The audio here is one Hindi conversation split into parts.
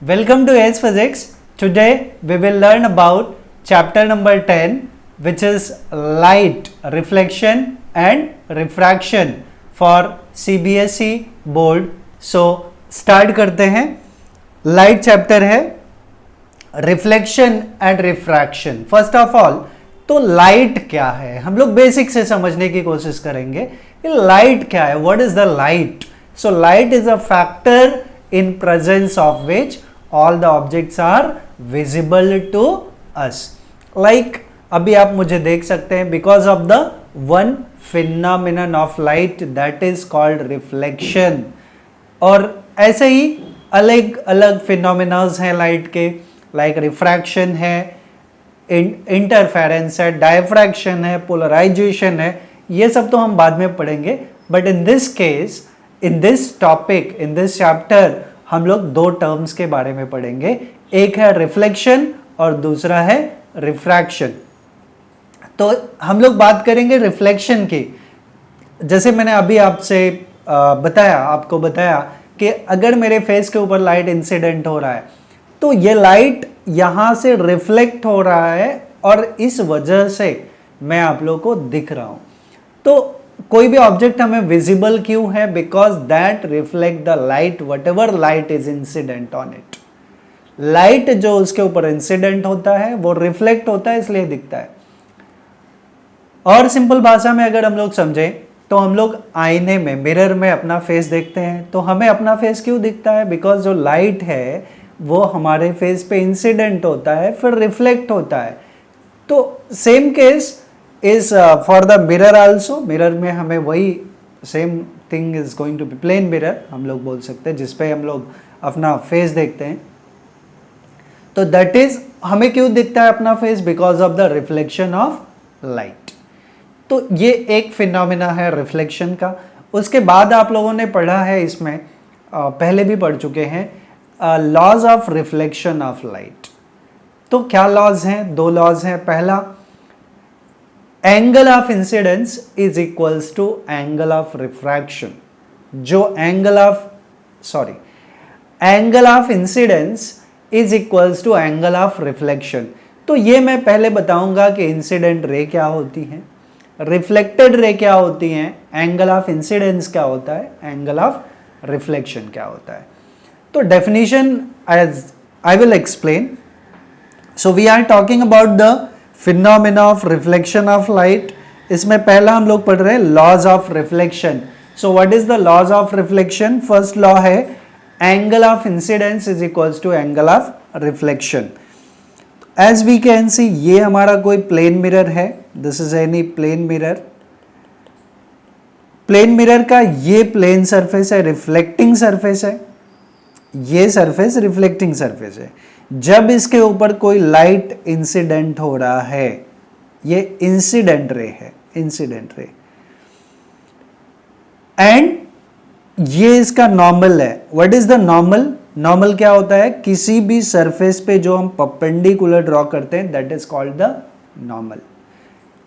Welcome to Ace Physics. Today we will learn about chapter number 10, which is light, reflection and refraction for CBSE board. So start करते हैं. Light chapter है reflection and refraction. First of all, तो लाइट क्या है हम लोग बेसिक से समझने की कोशिश करेंगे कि लाइट क्या है. What is the light? So light is a factor in presence of which all the objects are visible to us. Like अभी आप मुझे देख सकते हैं because of the one phenomenon of light that is called reflection. और ऐसे ही अलग अलग phenomenons हैं लाइट के, like refraction है, इंटरफेरेंस है, डायफ्रैक्शन है, पोलराइजेशन है. ये सब तो हम बाद में पढ़ेंगे. But in this case, in this topic, in this chapter हम लोग दो टर्म्स के बारे में पढ़ेंगे. एक है रिफ्लेक्शन और दूसरा है रिफ्रैक्शन. तो हम लोग बात करेंगे रिफ्लेक्शन की. जैसे मैंने अभी आपको बताया कि अगर मेरे फेस के ऊपर लाइट इंसिडेंट हो रहा है तो ये लाइट यहां से रिफ्लेक्ट हो रहा है और इस वजह से मैं आप लोगों को दिख रहा हूं. तो कोई भी ऑब्जेक्ट हमें विजिबल क्यों है? Because that reflect the light what ever light is incident on it. Light जो उसके ऊपर इंसिडेंट होता है वो रिफ्लेक्ट होता है, इसलिए दिखता है. और सिंपल भाषा में अगर हम लोग समझें तो हम लोग आईने में, मिरर में अपना फेस देखते हैं तो हमें अपना फेस क्यों दिखता है? बिकॉज जो लाइट है वो हमारे फेस पे इंसिडेंट होता है, फिर रिफ्लेक्ट होता है. तो same case is for the mirror also. Mirror में हमें वही same thing is going to be plane mirror हम लोग बोल सकते हैं, जिसपे हम लोग अपना फेस देखते हैं. तो दैट इज हमें क्यों दिखता है अपना face? Because of the reflection of light. तो ये एक फिनोमिना है रिफ्लेक्शन का. उसके बाद आप लोगों ने पढ़ा है, इसमें पहले भी पढ़ चुके हैं, laws of reflection of light. तो क्या लॉज हैं? दो लॉज हैं. पहला, angle of incidence is equals to angle of refraction. जो angle of incidence is equals to angle of reflection. तो ये मैं पहले बताऊंगा कि इंसिडेंट रे क्या होती है, रिफ्लेक्टेड रे क्या होती हैं, एंगल ऑफ इंसिडेंस क्या होता है, एंगल ऑफ रिफ्लेक्शन क्या होता है. तो definition as I will explain. So we are talking about the phenomena of reflection of light. इसमें पहला हम लोग पढ़ रहे हैं laws of reflection. So what is the laws of reflection? First law है angle of incidence is equals to angle of reflection. As we can see, ये हमारा कोई प्लेन मिरर है. This is any plane mirror. Plane mirror का ये प्लेन सरफेस है, रिफ्लेक्टिंग सरफेस है. ये सरफेस रिफ्लेक्टिंग सरफेस है. जब इसके ऊपर कोई लाइट इंसिडेंट हो रहा है, ये इंसिडेंट रे है, इंसिडेंट रे. एंड ये इसका नॉर्मल है. What is the normal? Normal क्या होता है? किसी भी सरफेस पे जो हम परपेंडिकुलर ड्रॉ करते हैं, that is called the normal.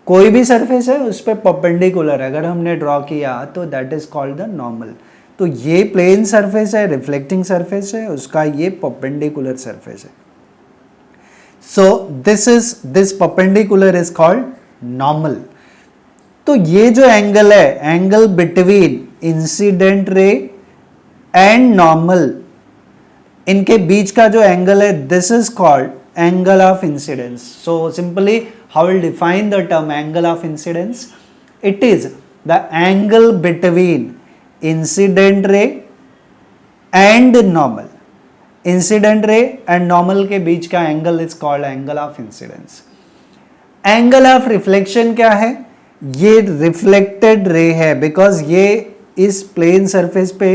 कोई भी सरफेस है उस पे परपेंडिकुलर अगर हमने ड्रॉ किया तो that is called the normal. तो ये प्लेन सरफेस है, रिफ्लेक्टिंग सरफेस है, उसका ये परपेंडिकुलर सरफेस है. So this perpendicular is called normal. तो ये जो एंगल है, angle between incident ray and normal, इनके बीच का जो एंगल है, this is called angle of incidence. So simply how will define the term angle of incidence? It is the angle between incident ray and normal. Incident ray and normal के बीच का angle is called angle of incidence. Angle of reflection क्या है? ये रिफ्लेक्टेड रे है, बिकॉज ये इस प्लेन सरफेस पे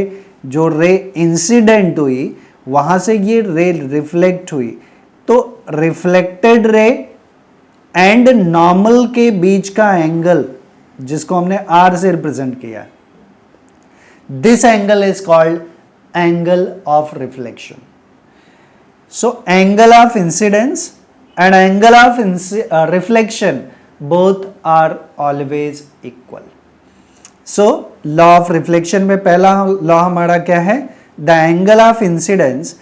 जो रे इंसिडेंट हुई वहां से ये रे रिफ्लेक्ट हुई. तो रिफ्लेक्टेड रे एंड नॉर्मल के बीच का एंगल, जिसको हमने आर से रिप्रेजेंट किया, this angle is called angle of reflection. So angle of incidence and angle of reflection both are always equal. So law of reflection में पहला law हमारा क्या है? The angle of incidence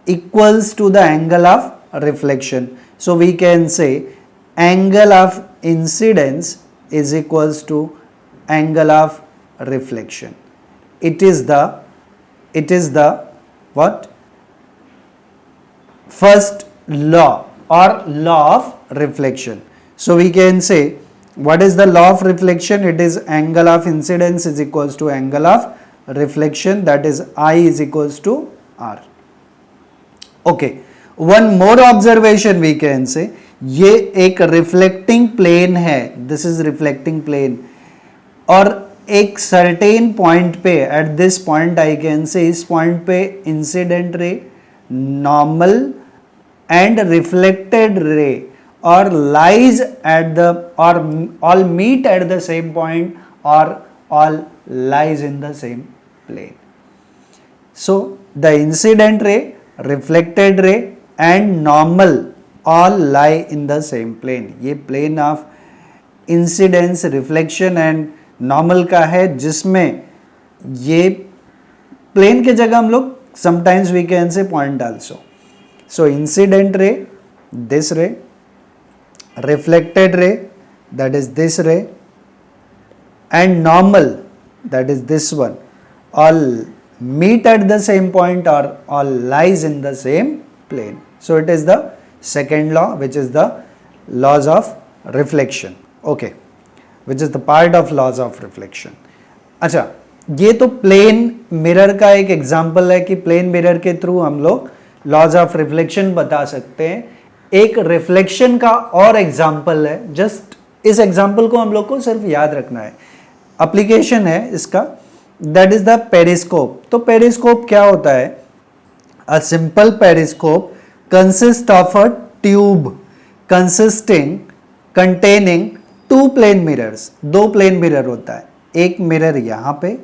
equals to the angle of reflection. So we can say angle of incidence is equals to angle of reflection. It is the what? First law or law of reflection. So we can say, what is the law of reflection? It is angle of incidence is equals to angle of reflection, that is I is equals to R. Okay, one more observation we can say, ये एक रिफ्लेक्टिंग प्लेन है, दिस इज रिफ्लेक्टिंग प्लेन, और एक सर्टेन पॉइंट पे, eight this point I can से, इस पॉइंट पे incident ray, normal and reflected ray और लाइज एट द और all meet at the same point और all lies in the same plane. So the incident ray, reflected ray and normal all lie in the same plane. ये plane of incidence, reflection and normal का है, जिसमें ये plane के जगह हम लोग sometimes we can say point also. So incident ray, this ray, reflected ray, that is this ray, and normal, that is this one, all meet at the same point or all lies in the same plane. So it is the second law, which is the laws of reflection. Okay, which is the part of laws of reflection. अच्छा, ये तो प्लेन मिरर का एक एग्जाम्पल है कि प्लेन मिरर के थ्रू हम लोग लॉज ऑफ रिफ्लेक्शन बता सकते हैं. एक रिफ्लेक्शन का और एग्जाम्पल है, जस्ट इस एग्जाम्पल को हम लोग को सिर्फ याद रखना है. एप्लीकेशन है इसका, दैट इज द पेरिस्कोप. तो पेरिस्कोप क्या होता है? A simple periscope consist of a tube containing two plane mirrors. दो प्लेन मिरर होता है, एक मिरर यहां पे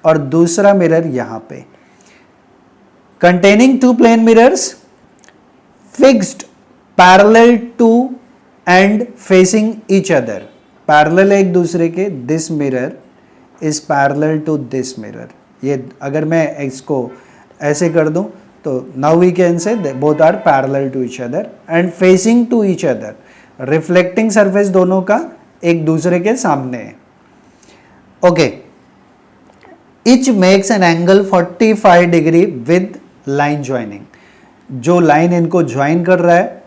और दूसरा मिरर यहां पे. Containing two plane mirrors fixed parallel to and facing each other. Parallel एक दूसरे के, this mirror is parallel to this mirror. ये अगर मैं इसको ऐसे कर दूं तो now we can say both are parallel to each other and facing to each other. Reflecting surface दोनों का एक दूसरे के सामने है. Okay, each makes an angle 45 degree with line joining. जो लाइन इनको ज्वाइन कर रहा है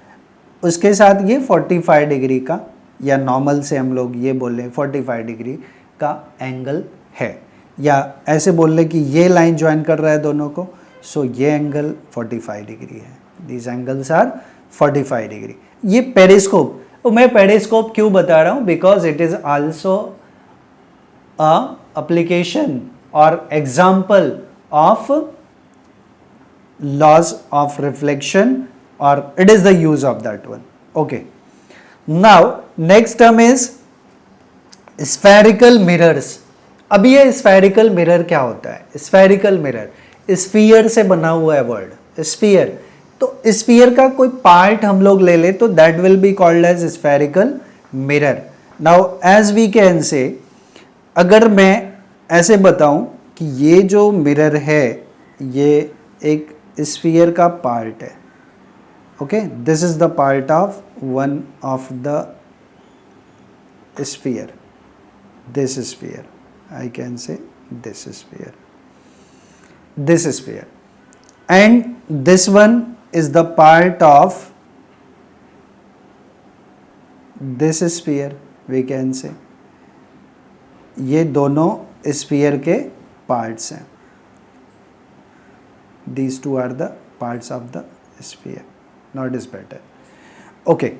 उसके साथ ये 45 डिग्री का, या नॉर्मल से हम लोग ये बोल रहे हैं 45 डिग्री का एंगल है, या ऐसे बोल ले कि ये लाइन ज्वाइन कर रहा है दोनों को, सो ये एंगल 45 डिग्री है. These angles are 45 degree. ये पेरिस्कोप, मैं पेरिस्कोप क्यों बता रहा हूँ? Because it is also a application और example of laws of reflection, और it is the use of that one. Okay, now next term is spherical mirrors. अब ये स्फेरिकल मिरर क्या होता है? स्फेरिकल मिरर, स्फीयर से बना हुआ है वर्ड, स्फीयर. तो स्फीयर का कोई पार्ट हम लोग ले ले तो that will be called as spherical mirror. Now as we can say, अगर मैं ऐसे बताऊं कि ये जो मिरर है ये एक स्फीयर का पार्ट है. Okay, this is the part of one of the sphere, this sphere, I can say this sphere, and this one is the part of this sphere, we can say. ये दोनों sphere के parts हैं. These two are the parts of the sphere. Now it is better. Okay.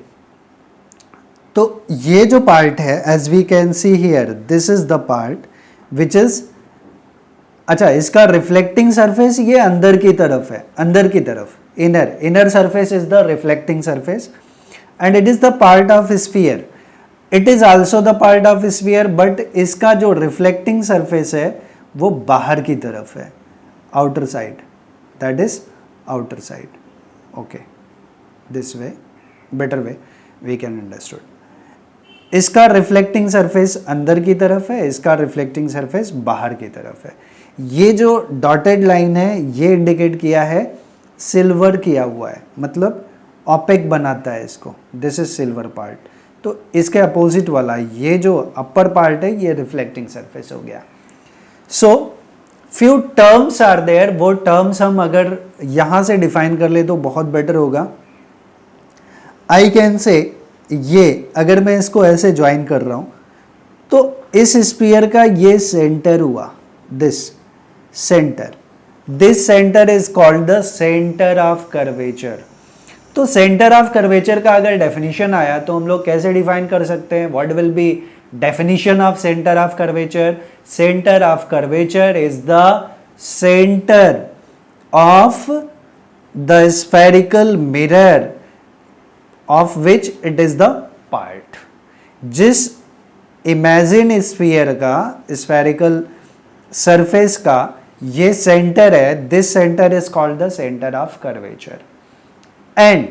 तो ये जो पार्ट है, as we can see here, this is the part which is, अच्छा इसका रिफ्लेक्टिंग सरफेस ये अंदर की तरफ है, अंदर की तरफ, inner surface is the reflecting surface and it is the part of sphere. It is also the part of sphere, but इसका जो रिफ्लेक्टिंग सरफेस है वो बाहर की तरफ है, outer side, that is outer side. Okay, this way, better way we can understood. इसका रिफ्लेक्टिंग सरफेस अंदर की तरफ है, इसका रिफ्लेक्टिंग सरफेस बाहर की तरफ है. ये जो डॉटेड लाइन है ये इंडिकेट किया है सिल्वर किया हुआ है, मतलब ऑपेक बनाता है इसको, दिस इज सिल्वर पार्ट। तो इसके अपोजिट वाला ये जो अपर पार्ट है ये रिफ्लेक्टिंग सरफेस हो गया। So few terms are there, वो टर्म्स हम अगर यहां से डिफाइन कर ले तो बहुत बेटर होगा। आई कैन से ये अगर मैं इसको ऐसे ज्वाइन कर रहा हूं तो इस स्फीयर का ये सेंटर हुआ, this centre is called the centre of curvature. तो सेंटर ऑफ कर्वेचर का अगर डेफिनेशन आया तो हम लोग कैसे डिफाइन कर सकते हैं? What will be definition of centre of curvature? Centre of curvature is the centre of the spherical mirror of which it is the part. जिस इमेजिन स्फीयर का, स्फेरिकल सरफेस का ये सेंटर है, this centre is called the centre of curvature and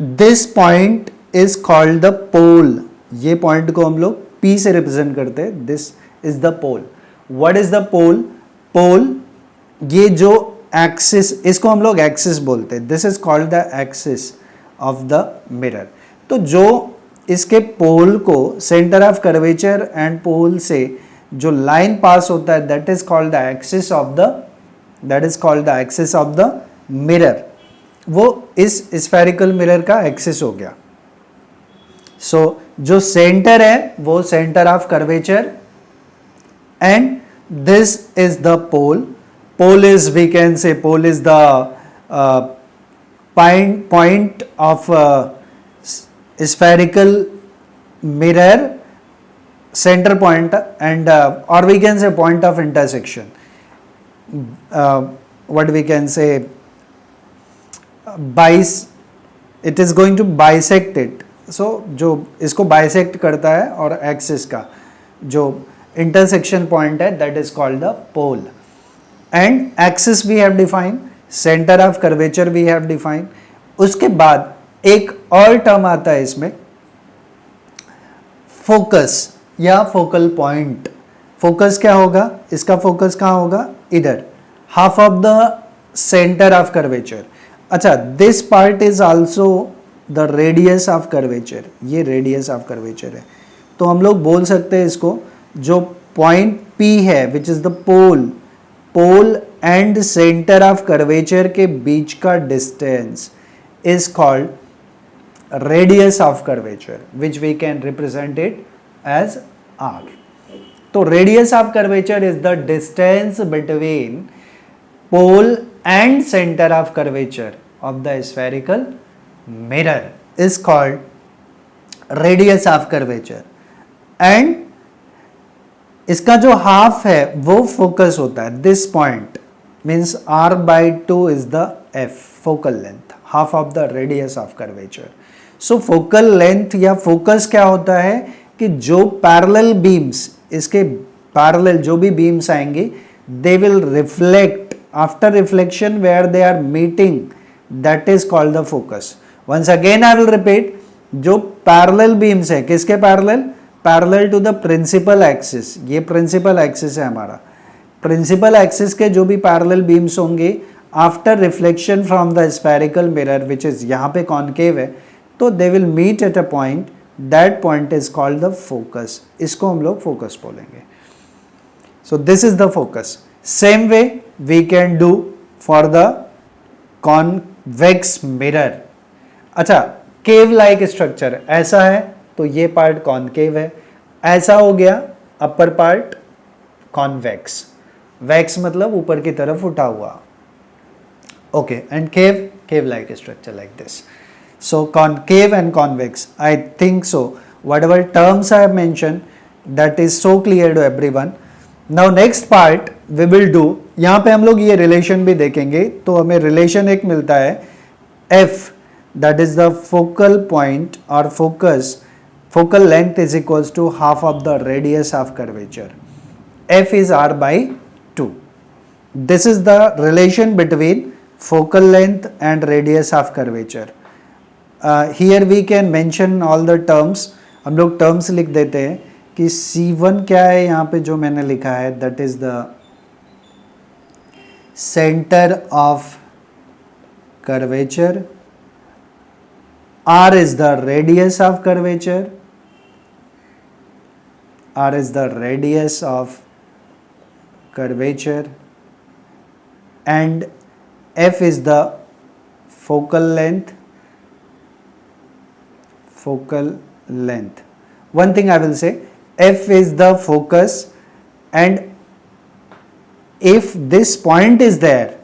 this point is called the pole. ये पॉइंट को हम लोग P से रिप्रेजेंट करते हैं, this is the pole. What is the pole? Pole ये जो एक्सिस, इसको हम लोग एक्सिस बोलते हैं, this is called the axis of the mirror. तो जो इसके पोल को, centre of curvature and pole से जो लाइन पास होता है, that is called the axis of the mirror. वो इस स्फेरिकल मिरर का एक्सिस हो गया। सो जो सेंटर है वो centre of curvature and this is the pole. Pole is, we can say pole is the point of spherical mirror center point and or we can say point of intersection, what we can say, it is going to bisect it. So जो इसको bisect करता है और axis का जो intersection point है, that is called the pole and axis we have defined, centre of curvature we have define. उसके बाद एक और टर्म आता है इसमें, फोकस या फोकल पॉइंट। फोकस क्या होगा? इसका फोकस कहाँ होगा? इधर, half of the centre of curvature. अच्छा, this part is also the radius of curvature, ये रेडियस ऑफ कर्वेचर है। तो हम लोग बोल सकते हैं इसको, जो पॉइंट P है which is the pole and centre of curvature के बीच का distance is called radius of curvature, which we can represent it as R। तो radius of curvature is the distance between pole and centre of curvature of the spherical mirror is called radius of curvature and इसका जो हाफ है वो फोकस होता है। This point means R/2 is the F, focal length, half of the radius of curvature. So focal length या फोकस क्या होता है कि जो पैरेलल बीम्स, इसके पैरेलल जो भी बीम्स आएंगे, they will reflect, after reflection where they are meeting, that is called the focus. Once again I will repeat, जो पैरेलल बीम्स है, किसके पैरेलल? Parallel to the principal axis. ये प्रिंसिपल एक्सिस है हमारा। प्रिंसिपल एक्सिस के जो भी पैरेलल बीम्स होंगे after reflection from the spherical mirror which is यहाँ पे कॉन्केव है, तो they will meet at a point, that point is called the focus. इसको हम लोग फोकस बोलेंगे। So this is the focus. Same way we can do for the convex mirror. अच्छा, केव लाइक स्ट्रक्चर ऐसा है तो ये पार्ट कॉनकेव है, ऐसा हो गया अपर पार्ट कॉन्वेक्स। वैक्स मतलब ऊपर की तरफ उठा हुआ। Okay, and cave like structure like this. So concave and convex, I think so whatever terms I have mentioned, that is so clear to everyone. Now next part we will do, यहाँ पे हम लोग ये रिलेशन भी देखेंगे। तो हमें रिलेशन एक मिलता है F, that is the focal point or focus, focal length is equals to half of the radius of curvature. F is R/2. This is the relation between focal length and radius of curvature. Here we can mention all the terms. हम लोग terms लिख देते हैं कि C1 क्या है, यहाँ पे जो मैंने लिखा है that is the center of curvature, r is the radius of curvature, r is the radius of curvature, and f is the focal length. One thing I will say, f is the focus, and if this point is there,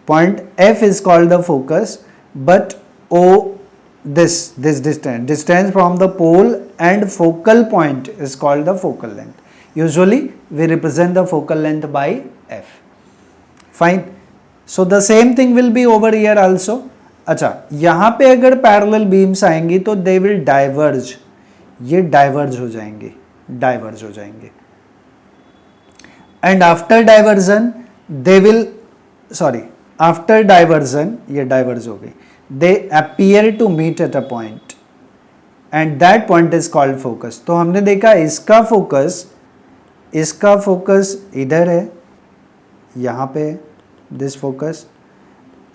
point f is called the focus, but o, this distance from the pole and focal point is called the focal length. Usually we represent the focal length by f. Fine. So the same thing will be over here also. अच्छा, यहाँ पे अगर पैरेलल बीम्स आएंगी तो दे विल डाइवर्ज, ये डाइवर्ज हो जाएंगे, and after divergence they will, after divergence ये डाइवर्ज हो गई, they appear to meet at a point and that point is called focus. तो हमने देखा इसका फोकस इधर है, यहाँ पे दिस फोकस,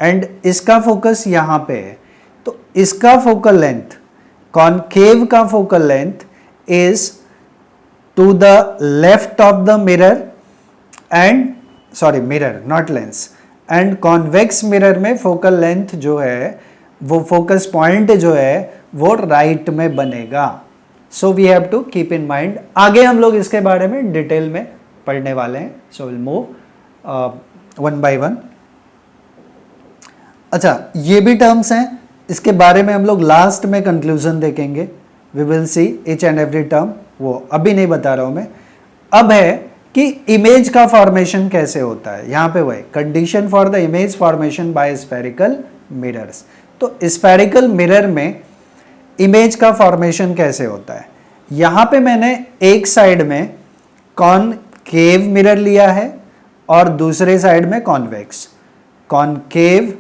एंड इसका फोकस यहाँ पे है. तो इसका फोकल लेंथ, कॉनकेव का focal length is to the left of the mirror and mirror not lens, and convex mirror में फोकल लेंथ जो है, वो फोकस पॉइंट जो है वो राइट में बनेगा. So we have to keep in mind. आगे हम लोग इसके बारे में डिटेल में पढ़ने वाले हैं. So will move one by one. अच्छा, ये भी टर्म्स हैं, इसके बारे में हम लोग लास्ट में कंक्लूजन देखेंगे. We will see each and every term, वो अभी नहीं बता रहा हूं मैं. अब है कि इमेज का फॉर्मेशन कैसे होता है. यहां पे वही condition for the image formation by spherical mirrors. तो स्फेरिकल मिरर में इमेज का फॉर्मेशन कैसे होता है. यहां पे मैंने एक साइड में कॉनकेव मिरर लिया है और दूसरे साइड में कॉन्वेक्स. कॉनकेव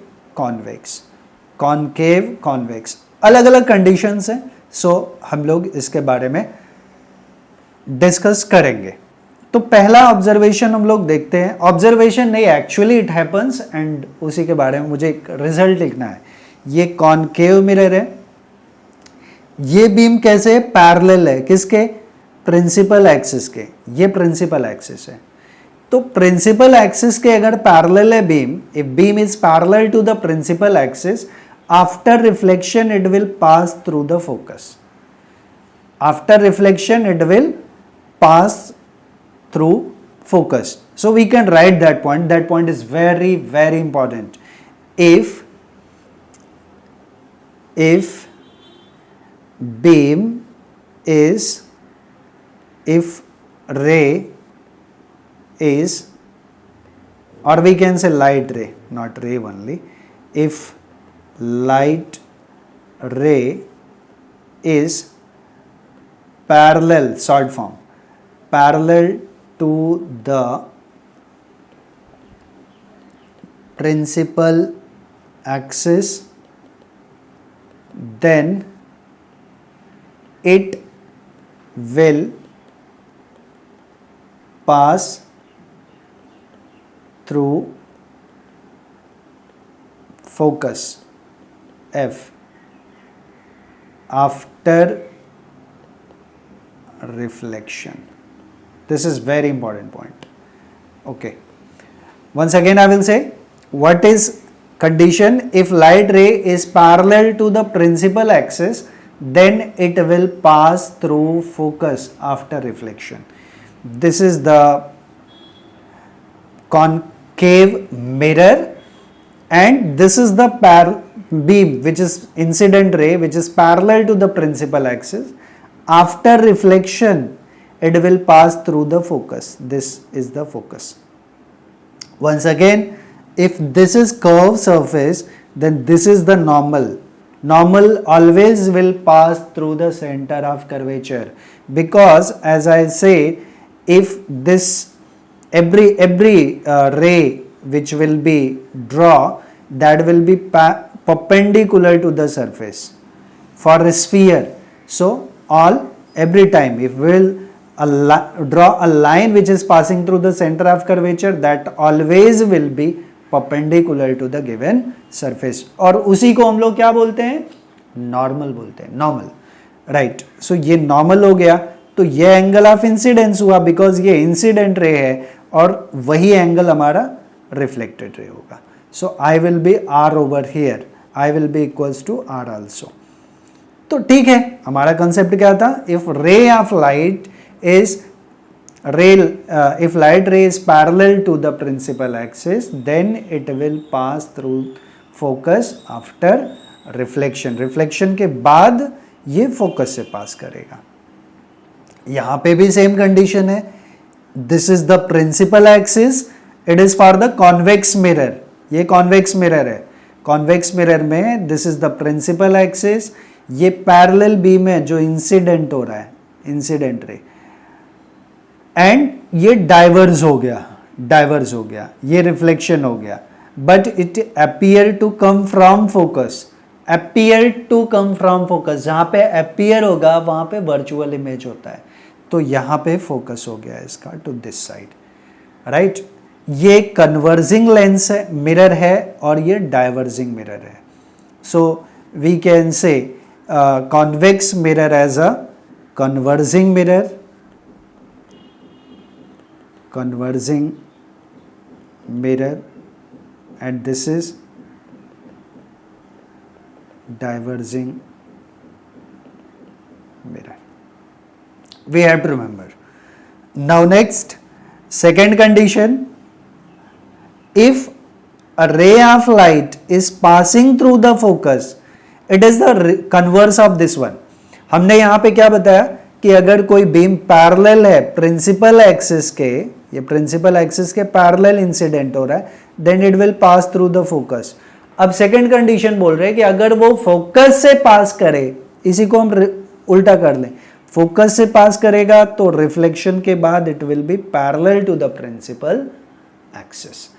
कॉन्वेक्स अलग अलग कंडीशंस हैं. सो हम लोग इसके बारे में डिस्कस करेंगे. तो पहला ऑब्जर्वेशन हम लोग देखते हैं. ऑब्जर्वेशन नहीं, एक्चुअली इट हैपन्स, एंड उसी के बारे में मुझे एक रिजल्ट लिखना है. ये कॉनकेव मिरर है, ये बीम कैसे पैरेलल है, किसके, प्रिंसिपल एक्सिस के. ये प्रिंसिपल एक्सिस है. तो प्रिंसिपल एक्सिस के अगर पैरेलल है beam, if beam is parallel to the principal axis, after reflection it will pass through the focus. After reflection it will pass through focus. So we can write that point. That point is very, very important. If beam is, if ray is, or we can say light ray, not ray only. If light ray is parallel, short form, parallel to the principal axis, then it will pass through focus F after reflection. This is very important point. Okay. Once again I will say, what is condition? If light ray is parallel to the principal axis, then it will pass through focus after reflection. This is the concave mirror, and this is the beam which is incident ray, which is parallel to the principal axis. After reflection it will pass through the focus. This is the focus. Once again, if this is curved surface, then this is the normal. Normal always will pass through the center of curvature, because as I say, if this every ray which will be draw, that will be perpendicular to the surface for a sphere. So every time if we will draw a line which is passing through the center of curvature, that always will be perpendicular to the given surface, और उसी को हम लोग क्या बोलते हैं, नॉर्मल बोलते हैं, नॉर्मल, राइट। सो ये नॉर्मल हो गया, तो ये एंगल ऑफ इंसिडेंस हुआ बिकॉज ये इंसिडेंट रे है और वही एंगल हमारा रिफ्लेक्टेड रे होगा। So I will be R over here, I will be equals to R also. तो ठीक है, हमारा कंसेप्ट क्या था, if ray of light is if light ray is parallel to the principal axis, then it will pass through focus after reflection. reflection के बाद ये focus से pass करेगा। यहाँ पे भी same condition है, this is the principal axis, it is for the convex mirror, ये convex mirror है, convex mirror में this is the principal axis, ये parallel beam है जो incident हो रहा है, incident ray, एंड ये डाइवर्स हो गया, ये रिफ्लेक्शन हो गया, but it appear to come from focus, जहां पे अपीयर होगा वहां पे वर्चुअल इमेज होता है, तो यहां पे फोकस हो गया इसका टू दिस साइड, राइट। ये कन्वर्जिंग लेंस है, मिरर है, और ये डाइवर्जिंग मिरर है। So we can say convex mirror as a converging mirror, and this is diverging mirror. We have to remember. Now next, second condition, if a ray of light is passing through the focus, it is the converse of this one. हमने यहाँ पे क्या बताया कि अगर कोई बीम पैरेलल है प्रिंसिपल एक्सिस के, ये प्रिंसिपल एक्सिस के पैरेलल इंसिडेंट हो रहा है, then it will pass through the focus. अब सेकंड कंडीशन बोल रहे हैं कि अगर वो फोकस से पास करे, इसी को हम उल्टा कर लें, फोकस से पास करेगा तो रिफ्लेक्शन के बाद it will be parallel to the principal axis.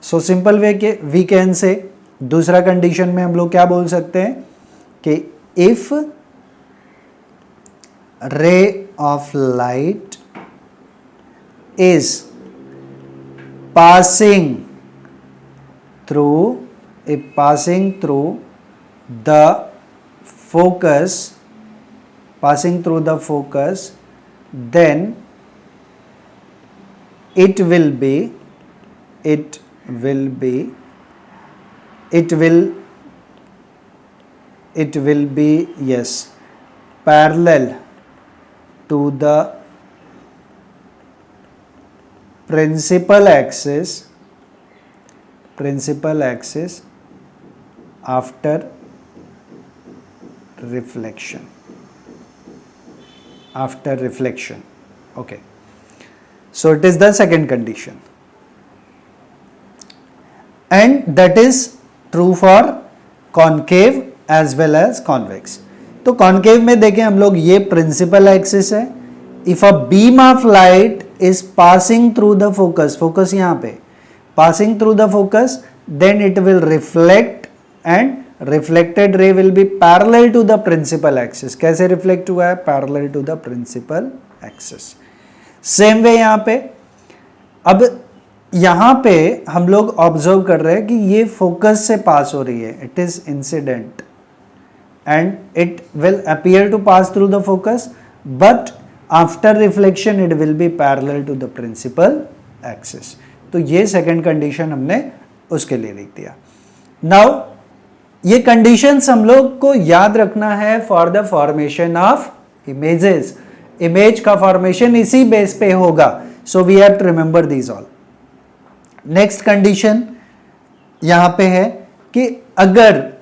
So simple way के वी कैन से, दूसरा कंडीशन में हम लोग क्या बोल सकते हैं कि if ray of light is passing through the focus, then it will be yes, parallel to the principal axis after reflection. Okay, so it is the second condition, and that is true for concave as well as convex. तो कॉन्केव में देखें हम लोग, ये प्रिंसिपल एक्सिस है, if a beam of light is passing through the focus यहाँ पे passing through the focus, then it will reflect and reflected ray will be parallel to the principal axis. कैसे रिफ्लेक्ट हुआ है, parallel to the principal axis. Same way यहाँ पे, अब यहाँ पे हम लोग ऑब्जर्व कर रहे हैं कि ये फोकस से पास हो रही है, it is incident and it will appear to pass through the focus, but after reflection it will be parallel to the principal axis. तो ये सेकंड कंडीशन हमने उसके लिए लिख दिया। नाउ ये कंडीशंस हम लोग को याद रखना है for the formation of images. Image का फॉर्मेशन इसी बेस पे होगा, so we have to remember these all. Next condition यहां पे है कि अगर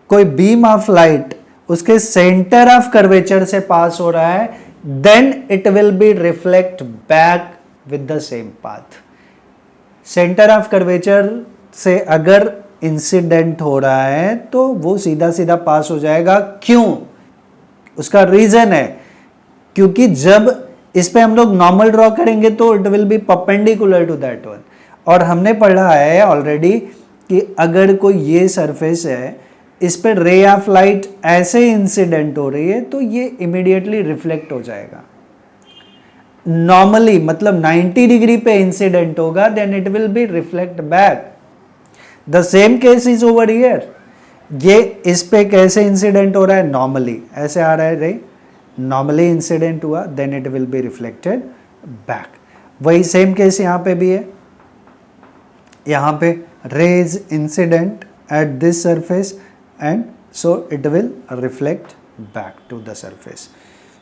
कोई बीम ऑफ लाइट उसके सेंटर ऑफ कर्वेचर से पास हो रहा है, then it will be reflect back with the same path. Centre of curvature से अगर इंसिडेंट हो रहा है तो वो सीधा सीधा पास हो जाएगा। क्यों? उसका रीजन है क्योंकि जब इस पे हम लोग नॉर्मल ड्रॉ करेंगे तो it will be perpendicular to that one, और हमने पढ़ा है ऑलरेडी कि अगर कोई ये सरफेस है, इस पे रे ऑफ लाइट ऐसे इंसिडेंट हो रही है तो ये इमीडिएटली रिफ्लेक्ट हो जाएगा। नॉर्मली मतलब 90 डिग्री पे इंसिडेंट होगा, then it will be reflect back. The same case is over here, ये इस पे कैसे इंसिडेंट हो रहा है, नॉर्मली ऐसे आ रहा है रे, नॉर्मली इंसिडेंट हुआ, then it will be reflected back. वही सेम केस यहाँ पे भी है, यहाँ पे rays incident at this surface and so it will reflect back to the surface.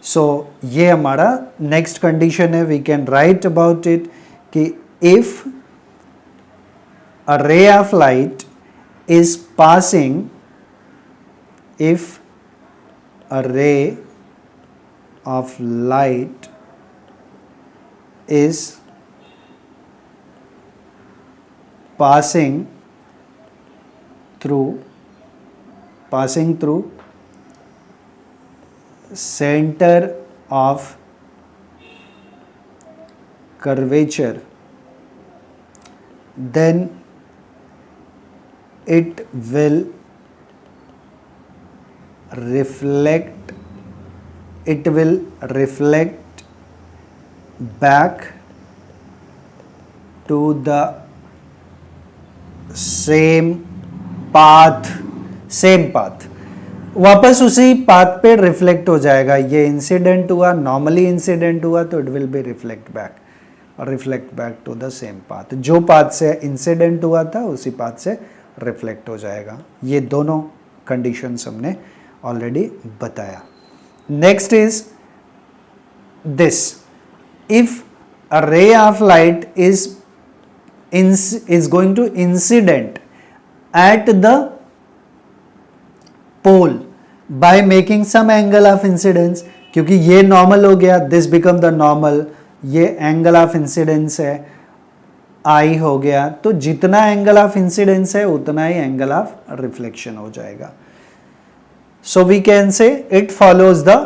So ये हमारा नेक्स्ट कंडीशन है, we can write about it कि if a ray of light is passing, if a ray of light is passing through center of curvature, then it will reflect back to the same path, वापस उसी पाथ पे रिफ्लेक्ट हो जाएगा। ये इंसिडेंट हुआ, नॉर्मली इंसिडेंट हुआ तो it will be reflect back to the same path, जो पाथ से इंसिडेंट हुआ था उसी पाथ से रिफ्लेक्ट हो जाएगा। ये दोनों कंडीशंस हमने ऑलरेडी बताया। Next is this, if a ray of light is going to incident at the pole by making some angle of incidence, क्योंकि ये नॉर्मल हो गया, दिस बिकम द नॉर्मल, ये एंगल ऑफ इंसिडेंस है आई हो गया, तो जितना एंगल ऑफ इंसिडेंस है उतना ही एंगल ऑफ रिफ्लेक्शन हो जाएगा। So we can say it follows the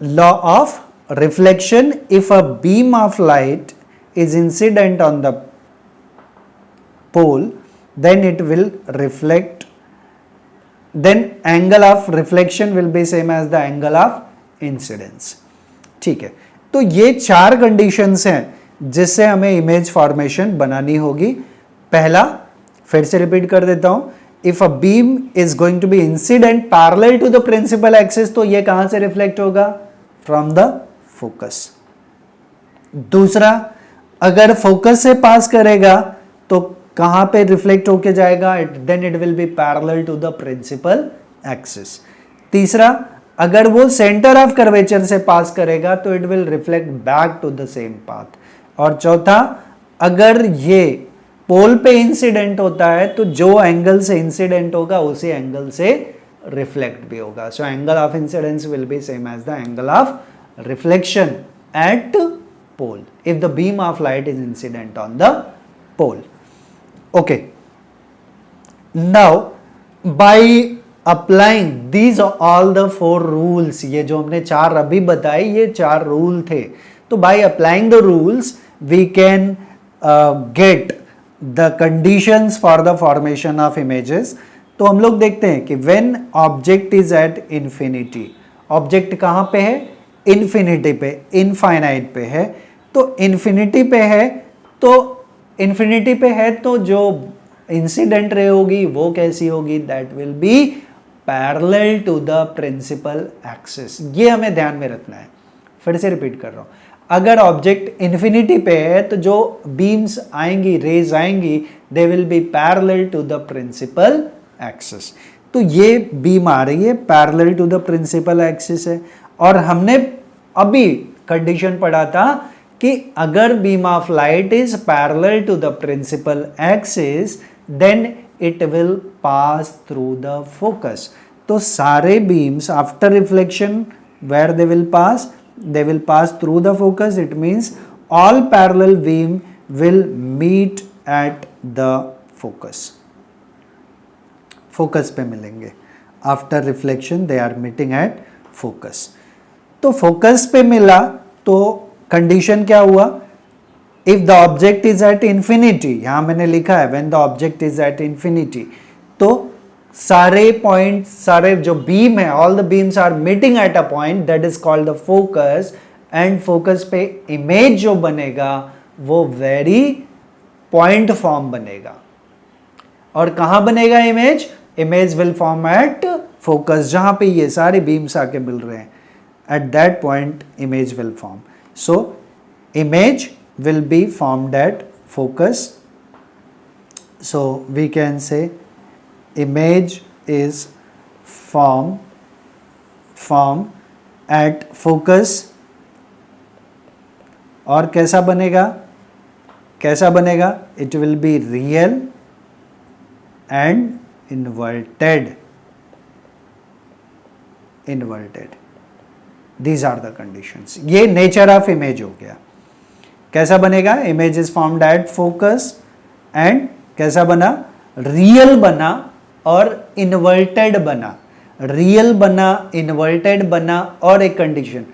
law of reflection. If a beam of light is incident on the pole, then it will reflect, then angle of reflection will be same as the angle of incidence. ठीक है, तो ये चार कंडीशंस हैं जिससे हमें इमेज फॉर्मेशन बनानी होगी। पहला फिर से रिपीट कर देता हूं, if a beam is going to be incident parallel to the principal axis, तो ये कहां से रिफ्लेक्ट होगा, फ्रॉम द फोकस। दूसरा, अगर फोकस से पास करेगा तो कहां पे रिफ्लेक्ट होके जाएगा, then it will be parallel to the principal axis. तीसरा, अगर वो सेंटर ऑफ कर्वेचर से पास करेगा तो it will reflect back to the same path. और चौथा, अगर ये पोल पे इंसिडेंट होता है तो जो एंगल से इंसिडेंट होगा उसी एंगल से रिफ्लेक्ट भी होगा। So angle of incidence will be same as the angle of reflection at pole if the beam of light is incident on the pole. Okay, now by applying these all the 4 rules, ये जो हमने 4 अभी बताए ये 4 रूल थे, तो by applying the rules we can get the conditions for the formation of images। तो हम लोग देखते हैं कि when object is at infinity, object कहां पे है, इंफिनिटी पे, इनफाइनाइट पे है, तो इंफिनिटी पे है तो जो इंसिडेंट रे होगी वो कैसी होगी, that will be parallel to the principal axis. ये हमें ध्यान में रखना है। फिर से रिपीट कर रहा हूं, अगर ऑब्जेक्ट इन्फिनिटी पे है तो जो बीम्स आएंगी, रेज आएंगी, they will be parallel to the principal axis. तो ये बीम आ रही है parallel to the principal axis है, और हमने अभी कंडीशन पढ़ा था कि अगर beam of light is parallel to the principal axis then it will pass through the focus. तो सारे beams after reflection where they will pass, they will pass through the focus. It means all parallel beam will meet at the focus. Focus पे मिलेंगे, after reflection they are meeting at focus। तो focus पे मिला तो कंडीशन क्या हुआ, if the object is at infinity, यहां मैंने लिखा है when the object is at infinity, तो सारे पॉइंट, सारे जो बीम है, all the beams are meeting at a point that is called the focus, and focus पे इमेज जो बनेगा वो वेरी पॉइंट फॉर्म बनेगा। और कहां बनेगा image? Image will form at focus, जहां पे ये सारे बीम्स आके मिल रहे हैं, eight that point image will form. So image will be formed at focus. So we can say image is formed at focus. और कैसा बनेगा? It will be real and inverted. These are the conditions. ये nature of image हो गया. कैसा बनेगा? Image is formed at focus and कैसा बना? रियल बना और इन्वर्टेड बना. रियल बना, इन्वर्टेड बना और एक condition,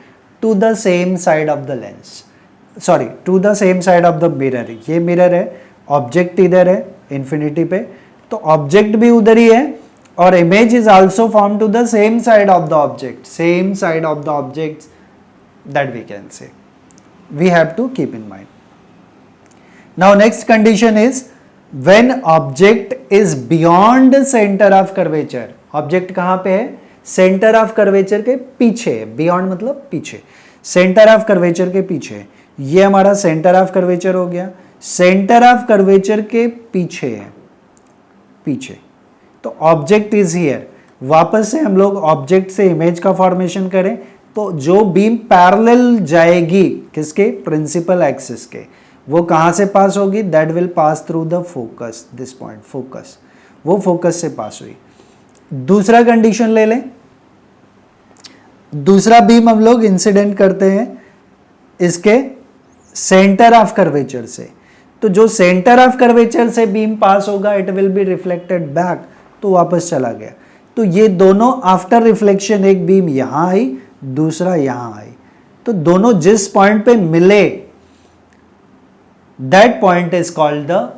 to the same side of the lens, sorry to the same side of the mirror. ये मिरर है, ऑब्जेक्ट इधर है इन्फिनिटी पे, तो ऑब्जेक्ट भी उधर ही है और image is also form to the same side of the object, same side of the object, that we can say. We have to keep in mind. Now next condition is when object is beyond center of curvature. Object कहाँ पे है? Center of curvature के पीछे. Beyond मतलब पीछे. Center of curvature के पीछे. ये हमारा center of curvature हो गया. Center of curvature के पीछे है, पीछे. तो object is here. वापस से हम लोग ऑब्जेक्ट से इमेज का फॉर्मेशन करें तो जो बीम पैरेलल जाएगी किसके? प्रिंसिपल एक्सिस के, वो कहां से पास होगी? That will pass through the focus, this point focus, वो फोकस से पास हुई. दूसरा कंडीशन ले लें. दूसरा बीम हम लोग इंसिडेंट करते हैं इसके सेंटर ऑफ कर्वेचर से, तो जो सेंटर ऑफ कर्वेचर से बीम पास होगा it will be reflected back, तो वापस चला गया. तो ये दोनों आफ्टर रिफ्लेक्शन, एक बीम यहां आई, दूसरा यहां आई, तो दोनों जिस पॉइंट पे मिले that point is called the,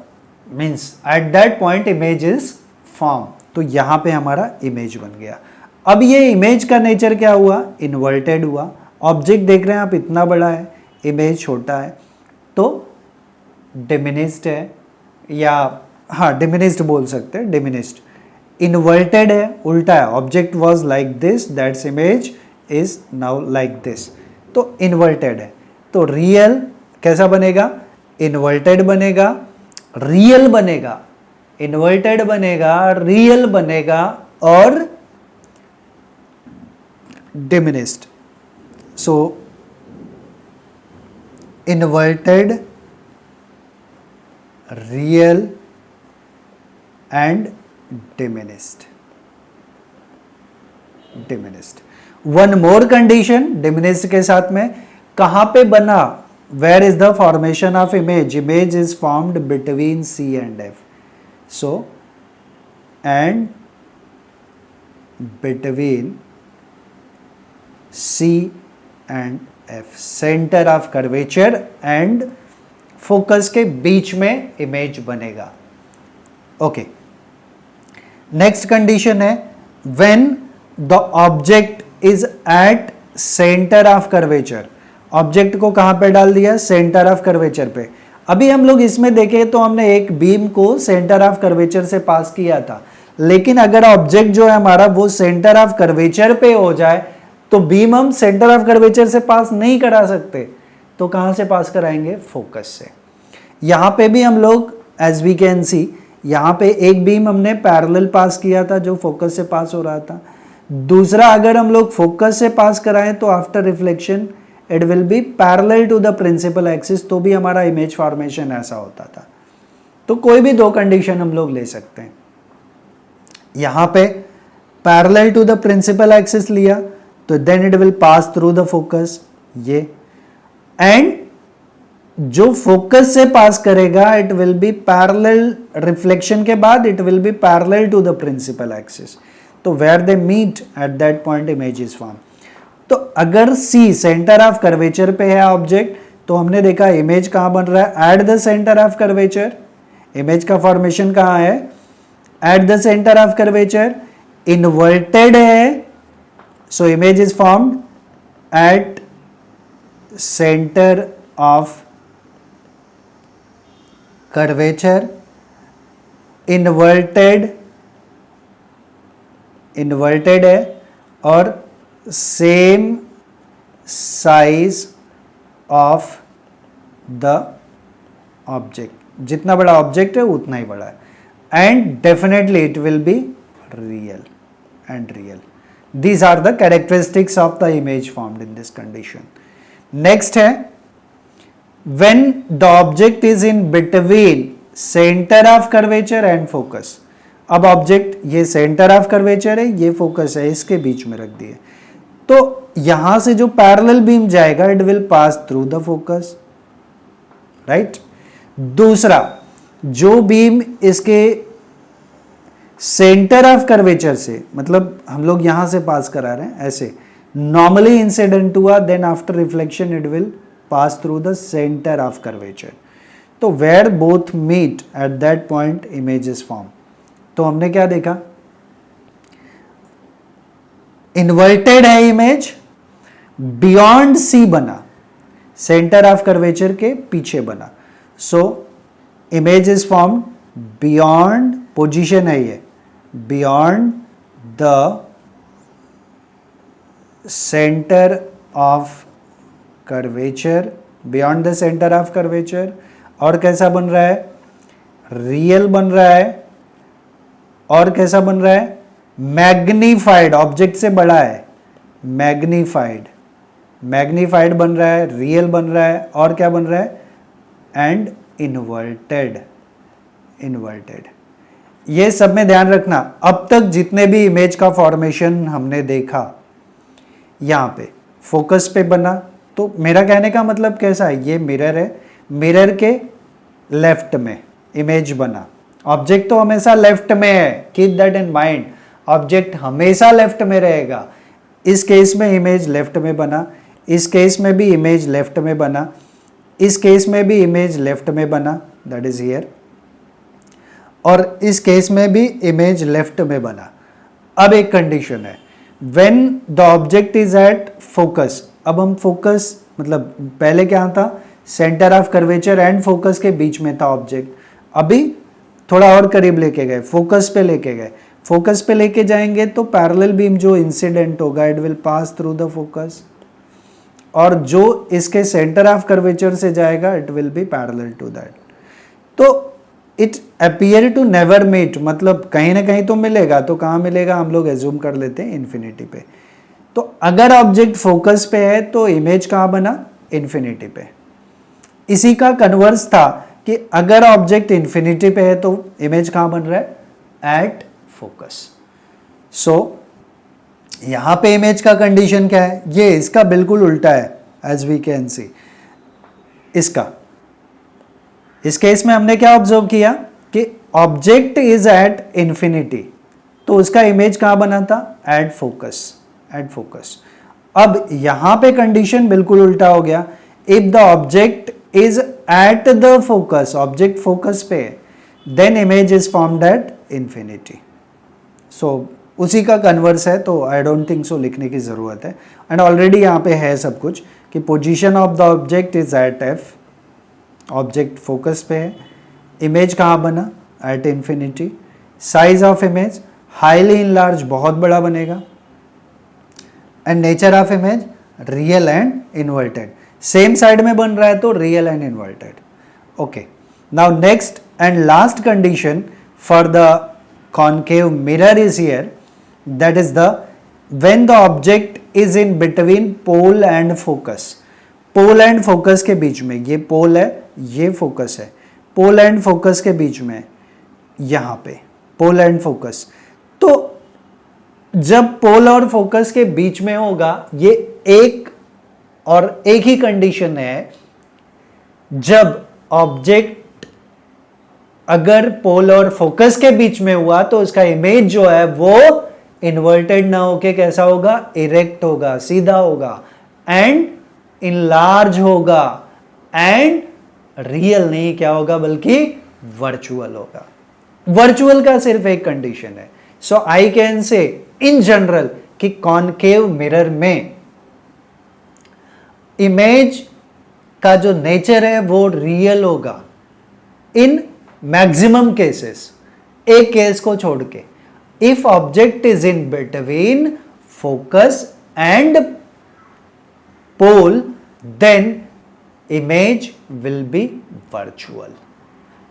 means eight that point image is form. तो यहां पे हमारा इमेज बन गया. अब ये इमेज का नेचर क्या हुआ? इन्वर्टेड हुआ. ऑब्जेक्ट देख रहे हैं आप इतना बड़ा है, इमेज छोटा है, तो डिमिनिस्ड है, या हाँ डिमिनिस्ड बोल सकते हैं, डिमिनिस्ड. इन्वर्टेड है, उल्टा है. Object was like this, that's image is now like this, तो इन्वर्टेड है. तो रियल कैसा बनेगा? इन्वर्टेड बनेगा, रियल बनेगा, इन्वर्टेड बनेगा, रियल बनेगा और diminished. So inverted, real and diminished. One more condition diminished के साथ में, कहां पे बना? Where is the formation of image? Image is formed between C and F. So and between C and F, centre of curvature and focus के बीच में इमेज बनेगा. ओके. नेक्स्ट कंडीशन है when the object is at centre of curvature. Object को कहां पे डाल दिया? सेंटर ऑफ कर्वेचर पे. अभी हम लोग इसमें देखें तो हमने एक बीम को सेंटर ऑफ कर्वेचर से पास किया था, लेकिन अगर ऑब्जेक्ट जो है हमारा वो सेंटर ऑफ कर्वेचर पे हो जाए तो बीम हम सेंटर ऑफ कर्वेचर से पास नहीं करा सकते, तो कहां से पास कराएंगे? फोकस से. यहां पे भी हम लोग एज वी कैन सी, यहां पे एक बीम हमने पैरेलल पास किया था जो फोकस से पास हो रहा था. दूसरा अगर हम लोग फोकस से पास कराएं तो after reflection it will be parallel to the principal axis, तो भी हमारा इमेज फॉर्मेशन ऐसा होता था. तो कोई भी दो कंडीशन हम लोग ले सकते हैं. यहां पे parallel to the principal axis लिया तो then it will pass through the focus, ये, एंड जो फोकस से पास करेगा it will be parallel, reflection के बाद it will be parallel to the principal axis. तो where they meet at that point image is form. तो अगर सी सेंटर ऑफ कर्वेचर पे है ऑब्जेक्ट, तो हमने देखा इमेज कहां बन रहा है? At the centre of curvature. Image का फॉर्मेशन कहां है? At the centre of curvature. Inverted है, so image is formed at centre of curvature inverted है और same size of the object, जितना बड़ा ऑब्जेक्ट है उतना ही बड़ा है, and definitely it will be real and real. These are the characteristics of the image formed in this condition. Next है when the object is in between center of curvature and focus. अब ऑब्जेक्ट ये सेंटर ऑफ कर्वेचर है, ये फोकस है, इसके बीच में रख दिए, तो यहां से जो पैरेलल बीम जाएगा it will pass through the focus, right. दूसरा, जो बीम इसके सेंटर ऑफ कर्वेचर से, मतलब हम लोग यहां से पास करा रहे हैं ऐसे, नॉर्मली इंसिडेंट हुआ, then after reflection it will pass through the centre of curvature. तो where both meet at that point image is form. तो हमने क्या देखा, इन्वर्टेड है इमेज, बियॉन्ड सी बना, सेंटर ऑफ कर्वेचर के पीछे बना. सो image is form beyond, position है ये, beyond the centre of curvature, beyond the centre of curvature. और कैसा बन रहा है, रियल बन रहा है. और कैसा बन रहा है, मैग्नीफाइड, ऑब्जेक्ट से बड़ा है, मैग्नीफाइड, मैग्नीफाइड बन रहा है, रियल बन रहा है. और क्या बन रहा है, एंड इन्वर्टेड, इन्वर्टेड. ये सब में ध्यान रखना, अब तक जितने भी इमेज का फॉर्मेशन हमने देखा, यहां पे फोकस पे बना, तो मेरा कहने का मतलब कैसा है, ये मिरर है, मिरर के लेफ्ट में इमेज बना, ऑब्जेक्ट तो हमेशा लेफ्ट में है, keep that in mind, object हमेशा लेफ्ट में रहेगा. इस केस में इमेज लेफ्ट में बना, इस केस में भी इमेज लेफ्ट में बना, इस केस में भी इमेज लेफ्ट में बना, दैट इज हियर, और इस केस में भी इमेज लेफ्ट में बना. अब एक कंडीशन है, when the object is at focus. अब हम फोकस, मतलब पहले क्या था, centre of curvature and focus के बीच में था ऑब्जेक्ट, अभी थोड़ा और करीब लेके गए, फोकस पे लेके गए. फोकस पे लेके जाएंगे तो पैरेलल बीम जो इंसिडेंट होगा it will pass through the focus, और जो इसके सेंटर ऑफ कर्वेचर से जाएगा it will be parallel to that. तो it appear to never meet, मतलब कहीं ना कहीं तो मिलेगा, तो कहाँ मिलेगा, हम लोग एज्यूम कर लेते हैं इन्फिनिटी पे. तो अगर ऑब्जेक्ट फोकस पे है तो इमेज कहाँ बना, इन्फिनिटी पे. इसी का कन्वर्स था कि अगर ऑब्जेक्ट इन्फिनिटी पे है तो इमेज कहाँ बन रहा है, एट फोकस. सो यहां पे इमेज का कंडीशन क्या है, ये इसका बिल्कुल उल्टा है, एज वी कैन सी. इसका, इस केस में हमने क्या ऑब्जर्व किया कि ऑब्जेक्ट इज एट इंफिनिटी, तो उसका इमेज कहां बना था, एट फोकस, एट फोकस. अब यहां पे कंडीशन बिल्कुल उल्टा हो गया, if the object is at the focus, object focus पे, then image is formed at infinity. So उसी का कन्वर्स है, तो आई डोंट थिंक सो लिखने की जरूरत है, एंड ऑलरेडी यहाँ पे है सब कुछ कि position of the object is at F, object focus पे है, इमेज कहाँ बना, at infinity. Size of image highly enlarge, बहुत बड़ा बनेगा, and nature of image real and inverted. Same side में बन रहा है तो real and inverted. Okay, now next and last condition for the concave mirror is here, that is the when the object is in between pole and focus. Pole and focus के बीच में, ये पोल है, ये फोकस है, पोल एंड फोकस के बीच में, यहां पे पोल एंड फोकस. तो जब पोल और फोकस के बीच में होगा, ये एक और एक ही कंडीशन है, जब ऑब्जेक्ट अगर पोल और फोकस के बीच में हुआ तो उसका इमेज जो है वो इन्वर्टेड ना होके कैसा होगा, इरेक्ट होगा, सीधा होगा, एंड इनलार्ज होगा, एंड रियल नहीं क्या होगा बल्कि वर्चुअल होगा. वर्चुअल का सिर्फ एक कंडीशन है. So I can say in general कि कॉनकेव मिरर में इमेज का जो नेचर है वो रियल होगा इन मैक्सिमम केसेस. एक केस को छोड़ के, if object is in between focus and pole then image will be virtual.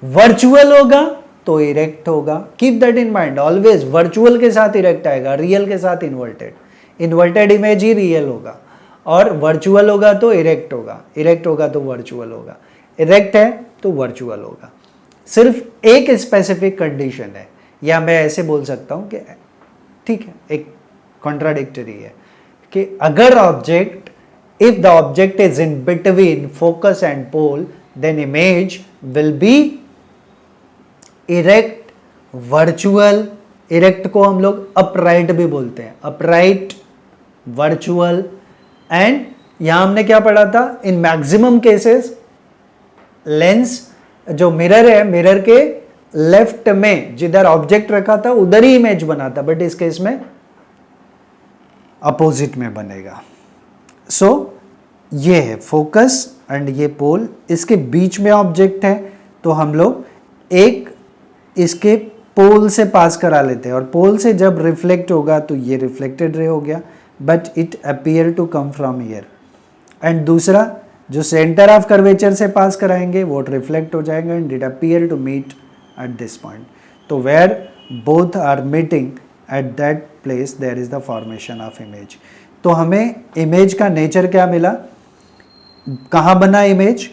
Virtual होगा तो इरेक्ट होगा, keep that in mind always. Virtual के साथ इरेक्ट आएगा, रियल के साथ इन्वर्टेड। इन्वर्टेड इमेज ही रियल होगा, और वर्चुअल होगा तो इरेक्ट होगा, इरेक्ट होगा तो वर्चुअल होगा, इरेक्ट है तो वर्चुअल होगा। सिर्फ एक स्पेसिफिक कंडीशन है, या मैं ऐसे बोल सकता हूं कि ठीक है, एक कॉन्ट्राडिक्टरी है कि अगर object, if the object is in between focus and pole then image will be erect, virtual. Erect को हम लोग अपराइट भी बोलते हैं, अपराइट, वर्चुअल। एंड यहां हमने क्या पढ़ा था, इन मैक्सिमम केसेस लेंस जो मिरर है, मिरर के लेफ्ट में जिधर ऑब्जेक्ट रखा था उधर ही इमेज बना था, बट इस केस में अपोजिट में बनेगा। सो ये है फोकस एंड ये पोल, इसके बीच में ऑब्जेक्ट है, तो हम लोग एक इसके पोल से पास करा लेते हैं, और पोल से जब रिफ्लेक्ट होगा तो ये रिफ्लेक्टेड रे हो गया, but it appear to come from here. And दूसरा जो सेंटर ऑफ कर्वेचर से पास कराएंगे वो रिफ्लेक्ट हो जाएगा and it appear to meet at this point. तो where both are meeting at that place there is the formation of image. तो हमें इमेज का नेचर क्या मिला, कहाँ बना image,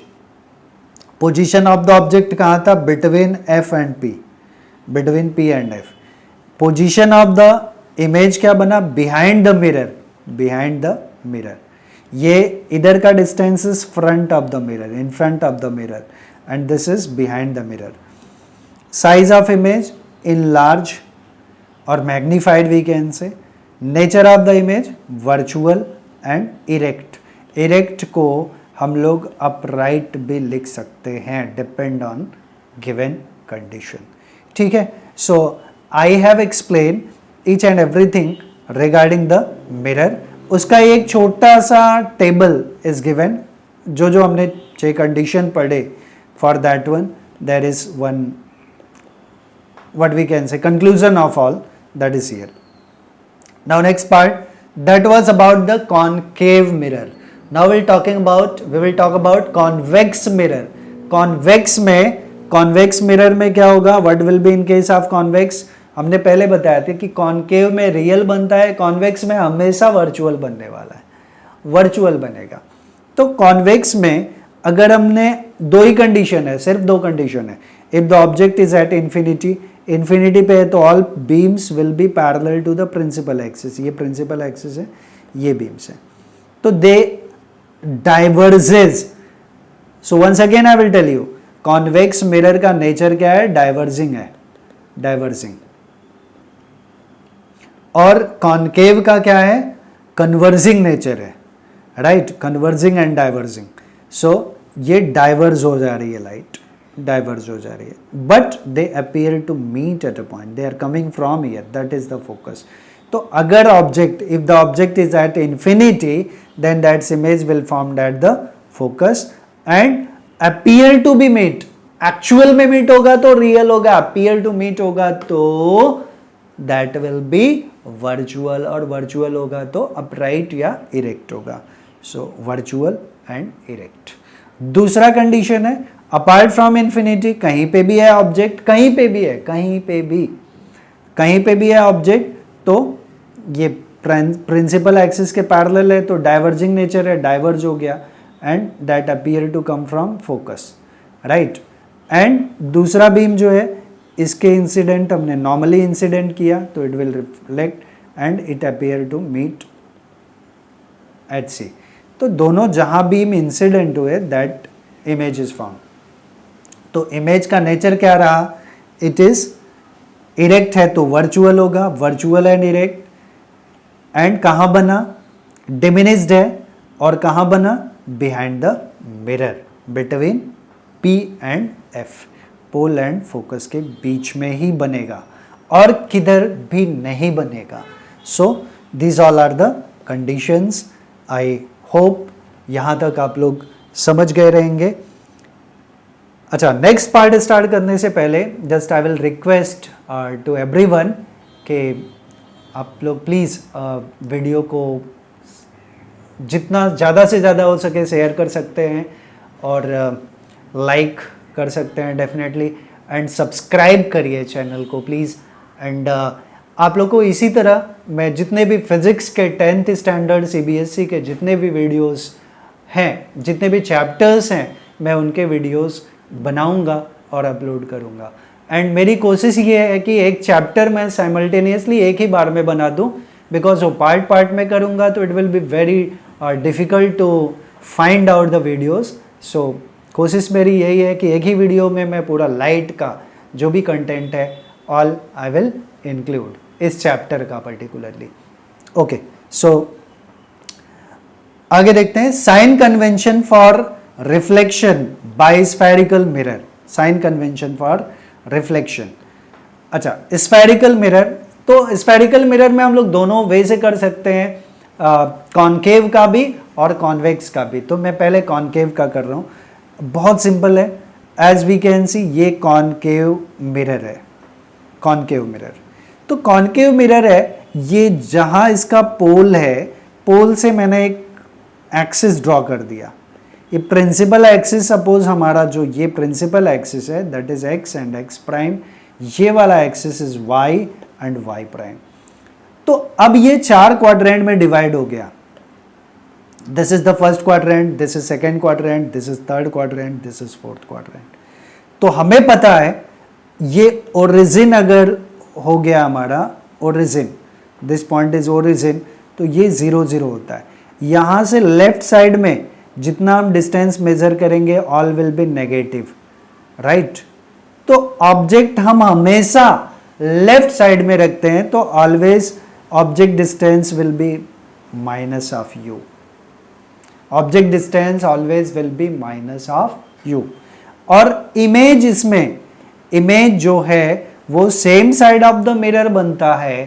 position of the object कहाँ था, between F and P, between P and F. Position of the image क्या बना, behind the mirror, behind the mirror. ये इधर का distance is front of the mirror, in front of the mirror, and this is behind the mirror. Size of image in large और magnified we can say. Nature of the image virtual and erect. Erect को हम लोग अपराइट भी लिख सकते हैं, डिपेंड ऑन गिवन कंडीशन। ठीक है, so I have explain each and everything regarding the mirror. उसका एक छोटा सा टेबल इज गिवन, जो जो हमने 6 कंडीशन पढ़े, for that one there is one what we can say conclusion of all that is here. Now next part, that was about the concave mirror. Now we will talk about convex mirror. convex mirror में क्या होगा, what will be in case of convex, हमने पहले बताया था कि कॉन्केव में रियल बनता है, कॉन्वेक्स में हमेशा वर्चुअल बनने वाला है, वर्चुअल बनेगा। तो कॉन्वेक्स में अगर हमने दो ही कंडीशन है, सिर्फ 2 कंडीशन है, if the object is at infinity, infinity पे है तो all beams will be parallel to the principal axis, ये प्रिंसिपल एक्सिस है, ये बीम्स है, तो they diverges. So once again I will tell you, convex mirror का नेचर क्या है, डाइवर्जिंग है, डाइवर्जिंग। और कॉन्केव का क्या है, कन्वर्जिंग नेचर है, राइट, कन्वर्जिंग एंड डाइवर्जिंग। सो ये डाइवर्ज हो जा रही है, लाइट डाइवर्ज हो जा रही है, but they appear to meet at a point, they are coming from here, that is the focus. तो अगर object, if the object is at infinity then that's image will form at the focus and appear to be meet. Actual में मीट होगा तो रियल होगा, अपीयर टू मीट होगा तो दैट विल बी वर्चुअल, और वर्चुअल होगा तो अपराइट या इरेक्ट होगा। So virtual and erect. दूसरा कंडीशन है, अपार्ट फ्रॉम इंफिनिटी, कहीं पे भी है ऑब्जेक्ट, कहीं पे भी है, कहीं पे भी है ऑब्जेक्ट, तो ये प्रिंसिपल एक्सिस के पैरेलल है, तो डाइवर्जिंग नेचर है, डाइवर्ज हो गया, and that appear to come from focus, right. And दूसरा बीम जो है, इसके इंसिडेंट हमने नॉर्मली इंसिडेंट किया तो it will reflect and it appear to meet at C. तो दोनों जहां बीम इंसिडेंट हुए दैट इमेज इज फॉर्म। तो इमेज का नेचर क्या रहा, इट इज इरेक्ट है तो वर्चुअल होगा, वर्चुअल एंड इरेक्ट। एंड कहां बना, डिमिनिश्ड है, और कहां बना, behind the mirror, between P and F, pole and focus के बीच में ही बनेगा, और किधर भी नहीं बनेगा। So these all are the conditions. I hope यहां तक आप लोग समझ गए रहेंगे। अच्छा, नेक्स्ट पार्ट स्टार्ट करने से पहले just I will request to everyone कि आप लोग प्लीज़ वीडियो को जितना ज़्यादा से ज़्यादा हो सके शेयर कर सकते हैं और लाइक कर सकते हैं डेफिनेटली, एंड सब्सक्राइब करिए चैनल को प्लीज़। एंड आप लोग को इसी तरह मैं जितने भी फिज़िक्स के 10th स्टैंडर्ड CBSE के जितने भी वीडियोस हैं, जितने भी चैप्टर्स हैं, मैं उनके वीडियोस बनाऊंगा और अपलोड करूंगा। एंड मेरी कोशिश ये है कि एक चैप्टर मैं साइमल्टेनियसली एक ही बार में बना दूं, बिकॉज वो पार्ट पार्ट में करूंगा तो it will be very difficult to find out the videos. So कोशिश मेरी यही है कि एक ही वीडियो में मैं पूरा लाइट का जो भी कंटेंट है ऑल आई विल इंक्लूड, इस चैप्टर का पर्टिकुलरली। ओके, सो आगे देखते हैं sign convention for reflection by spherical mirror. Sign convention for reflection. अच्छा, स्फेरिकल मिरर, तो स्फेरिकल मिरर में हम लोग दोनों वे से कर सकते हैं, कॉनकेव का भी और कॉन्वेक्स का भी। तो मैं पहले कॉनकेव का कर रहा हूँ, बहुत सिंपल है। एज वी कैन सी ये कॉनकेव मिरर है, कॉनकेव मिरर। तो कॉनकेव मिरर है, ये जहां इसका पोल है, पोल से मैंने एक एक्सिस ड्रॉ कर दिया। ये प्रिंसिपल एक्सिस, सपोज हमारा जो ये प्रिंसिपल एक्सिस है that is X and X prime, ये वाला axis is Y and Y prime. तो अब ये 4 क्वाड्रेंट में डिवाइड हो गया। This is the first quadrant, this is second quadrant, this is third quadrant, this is fourth quadrant. तो हमें पता है ये ओरिजिन अगर हो गया हमारा origin, this point is origin, तो ये 0 0 होता है। यहां से लेफ्ट साइड में जितना हम डिस्टेंस मेजर करेंगे all will be negative, right. तो ऑब्जेक्ट हम हमेशा लेफ्ट साइड में रखते हैं, तो always object distance will be minus of you. Object distance always will be minus of you. और इमेज, इसमें इमेज जो है वो same side of the mirror बनता है,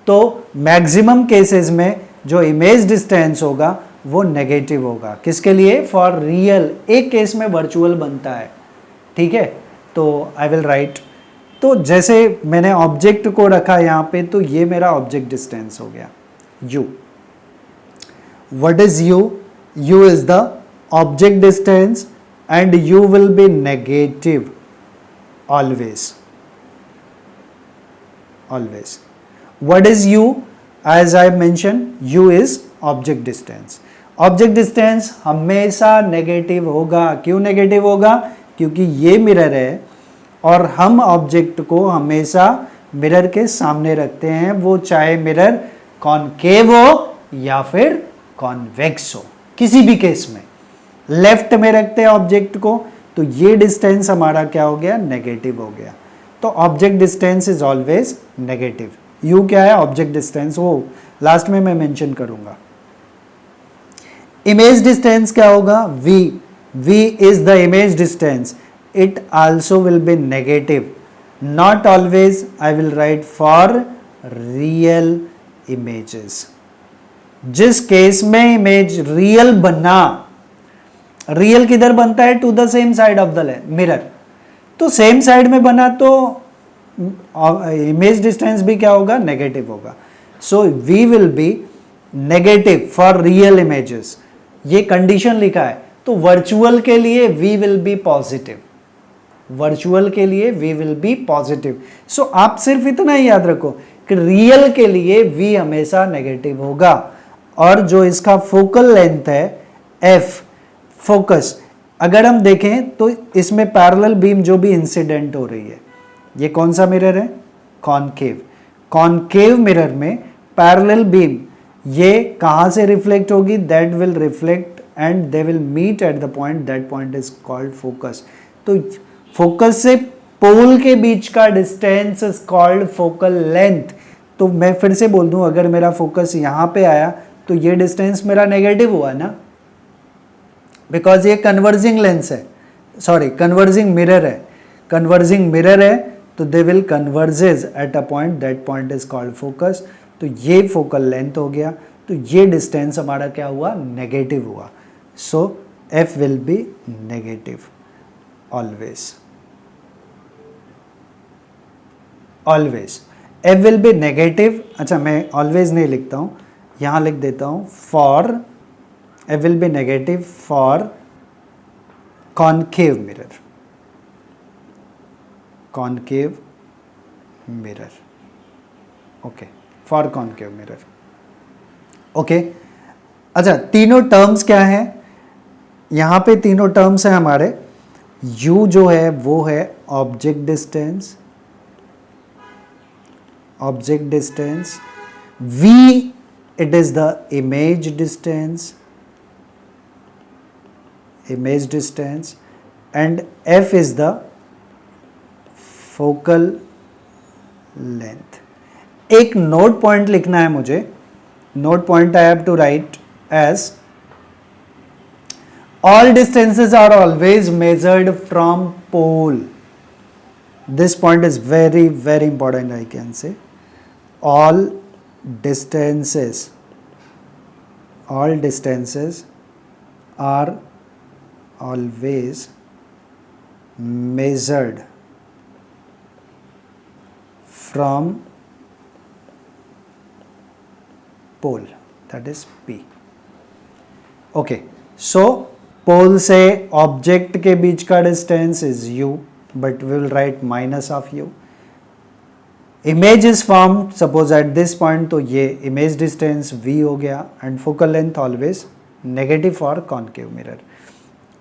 तो मैक्सिमम केसेस में जो इमेज डिस्टेंस होगा वो नेगेटिव होगा। किसके लिए? For real. एक केस में वर्चुअल बनता है, ठीक है। तो आई विल राइट, तो जैसे मैंने ऑब्जेक्ट को रखा यहाँ पे, तो ये मेरा ऑब्जेक्ट डिस्टेंस हो गया u। What is u? u is the object distance and u will be negative always, always. What is u? As I mention, u is object distance. Object distance हमेशा नेगेटिव होगा। क्यों नेगेटिव होगा? क्योंकि ये मिरर है और हम ऑब्जेक्ट को हमेशा मिरर के सामने रखते हैं, वो चाहे मिरर कॉनकेव हो या फिर कॉन्वेक्स हो, किसी भी केस में लेफ्ट में रखते हैं ऑब्जेक्ट को, तो ये डिस्टेंस हमारा क्या हो गया? नेगेटिव हो गया। तो object distance is always negative. You क्या है? ऑब्जेक्ट डिस्टेंस, वो लास्ट में मैं मेंशन करूंगा। इमेज डिस्टेंस क्या होगा? v। v is the image distance. It also will be negative. Not always. I will write for real images. जिस केस में इमेज रियल बना, रियल किधर बनता है? To the same side of the mirror. तो सेम साइड में बना तो इमेज डिस्टेंस भी क्या होगा? नेगेटिव होगा। सो v will be negative for real images. ये कंडीशन लिखा है। तो वर्चुअल के लिए v will be positive, virtual के लिए v विल बी पॉजिटिव। सो आप सिर्फ इतना ही याद रखो कि रियल के लिए v हमेशा नेगेटिव होगा। और जो इसका फोकल लेंथ है f, फोकस, अगर हम देखें तो इसमें पैरेलल बीम जो भी इंसिडेंट हो रही है, ये कौन सा मिरर है? कॉनकेव। कॉनकेव मिरर में पैरेलल बीम ये कहां से रिफ्लेक्ट होगी? That will reflect and they will meet at the point, that point is called focus. तो फोकस से पोल के बीच का distance is called focal length. तो मैं फिर से बोल दूं, अगर मेरा फोकस यहां पे आया तो ये डिस्टेंस मेरा नेगेटिव हुआ ना, बिकॉज ये कन्वर्जिंग लेंस है, सॉरी कन्वर्जिंग मिरर है। कन्वर्जिंग मिरर है तो they will converges eight a point, that point is called focus. तो ये फोकल लेंथ हो गया, तो ये डिस्टेंस हमारा क्या हुआ? नेगेटिव हुआ। सो f will be negative always. Always F will be negative, अच्छा मैं ऑलवेज नहीं लिखता हूँ, यहाँ लिख देता हूँ for F will be negative for concave mirror, concave mirror, okay, for concave mirror, okay. अच्छा तीनों टर्म्स क्या है, यहाँ पे तीनों टर्म्स हैं हमारे, u जो है वो है object distance, object distance, v it is the image distance, image distance, and f is the focal length. एक नोट पॉइंट लिखना है मुझे, note point I have to write as all distances are always measured from pole. This point is very very important, I can say. All distances are always measured from pole, that is P. Okay, so pole से ऑब्जेक्ट के बीच का distance is u, but we will write minus of u. Image is form suppose at this point, तो ये इमेज डिस्टेंस v हो गया, and focal length always negative for concave mirror.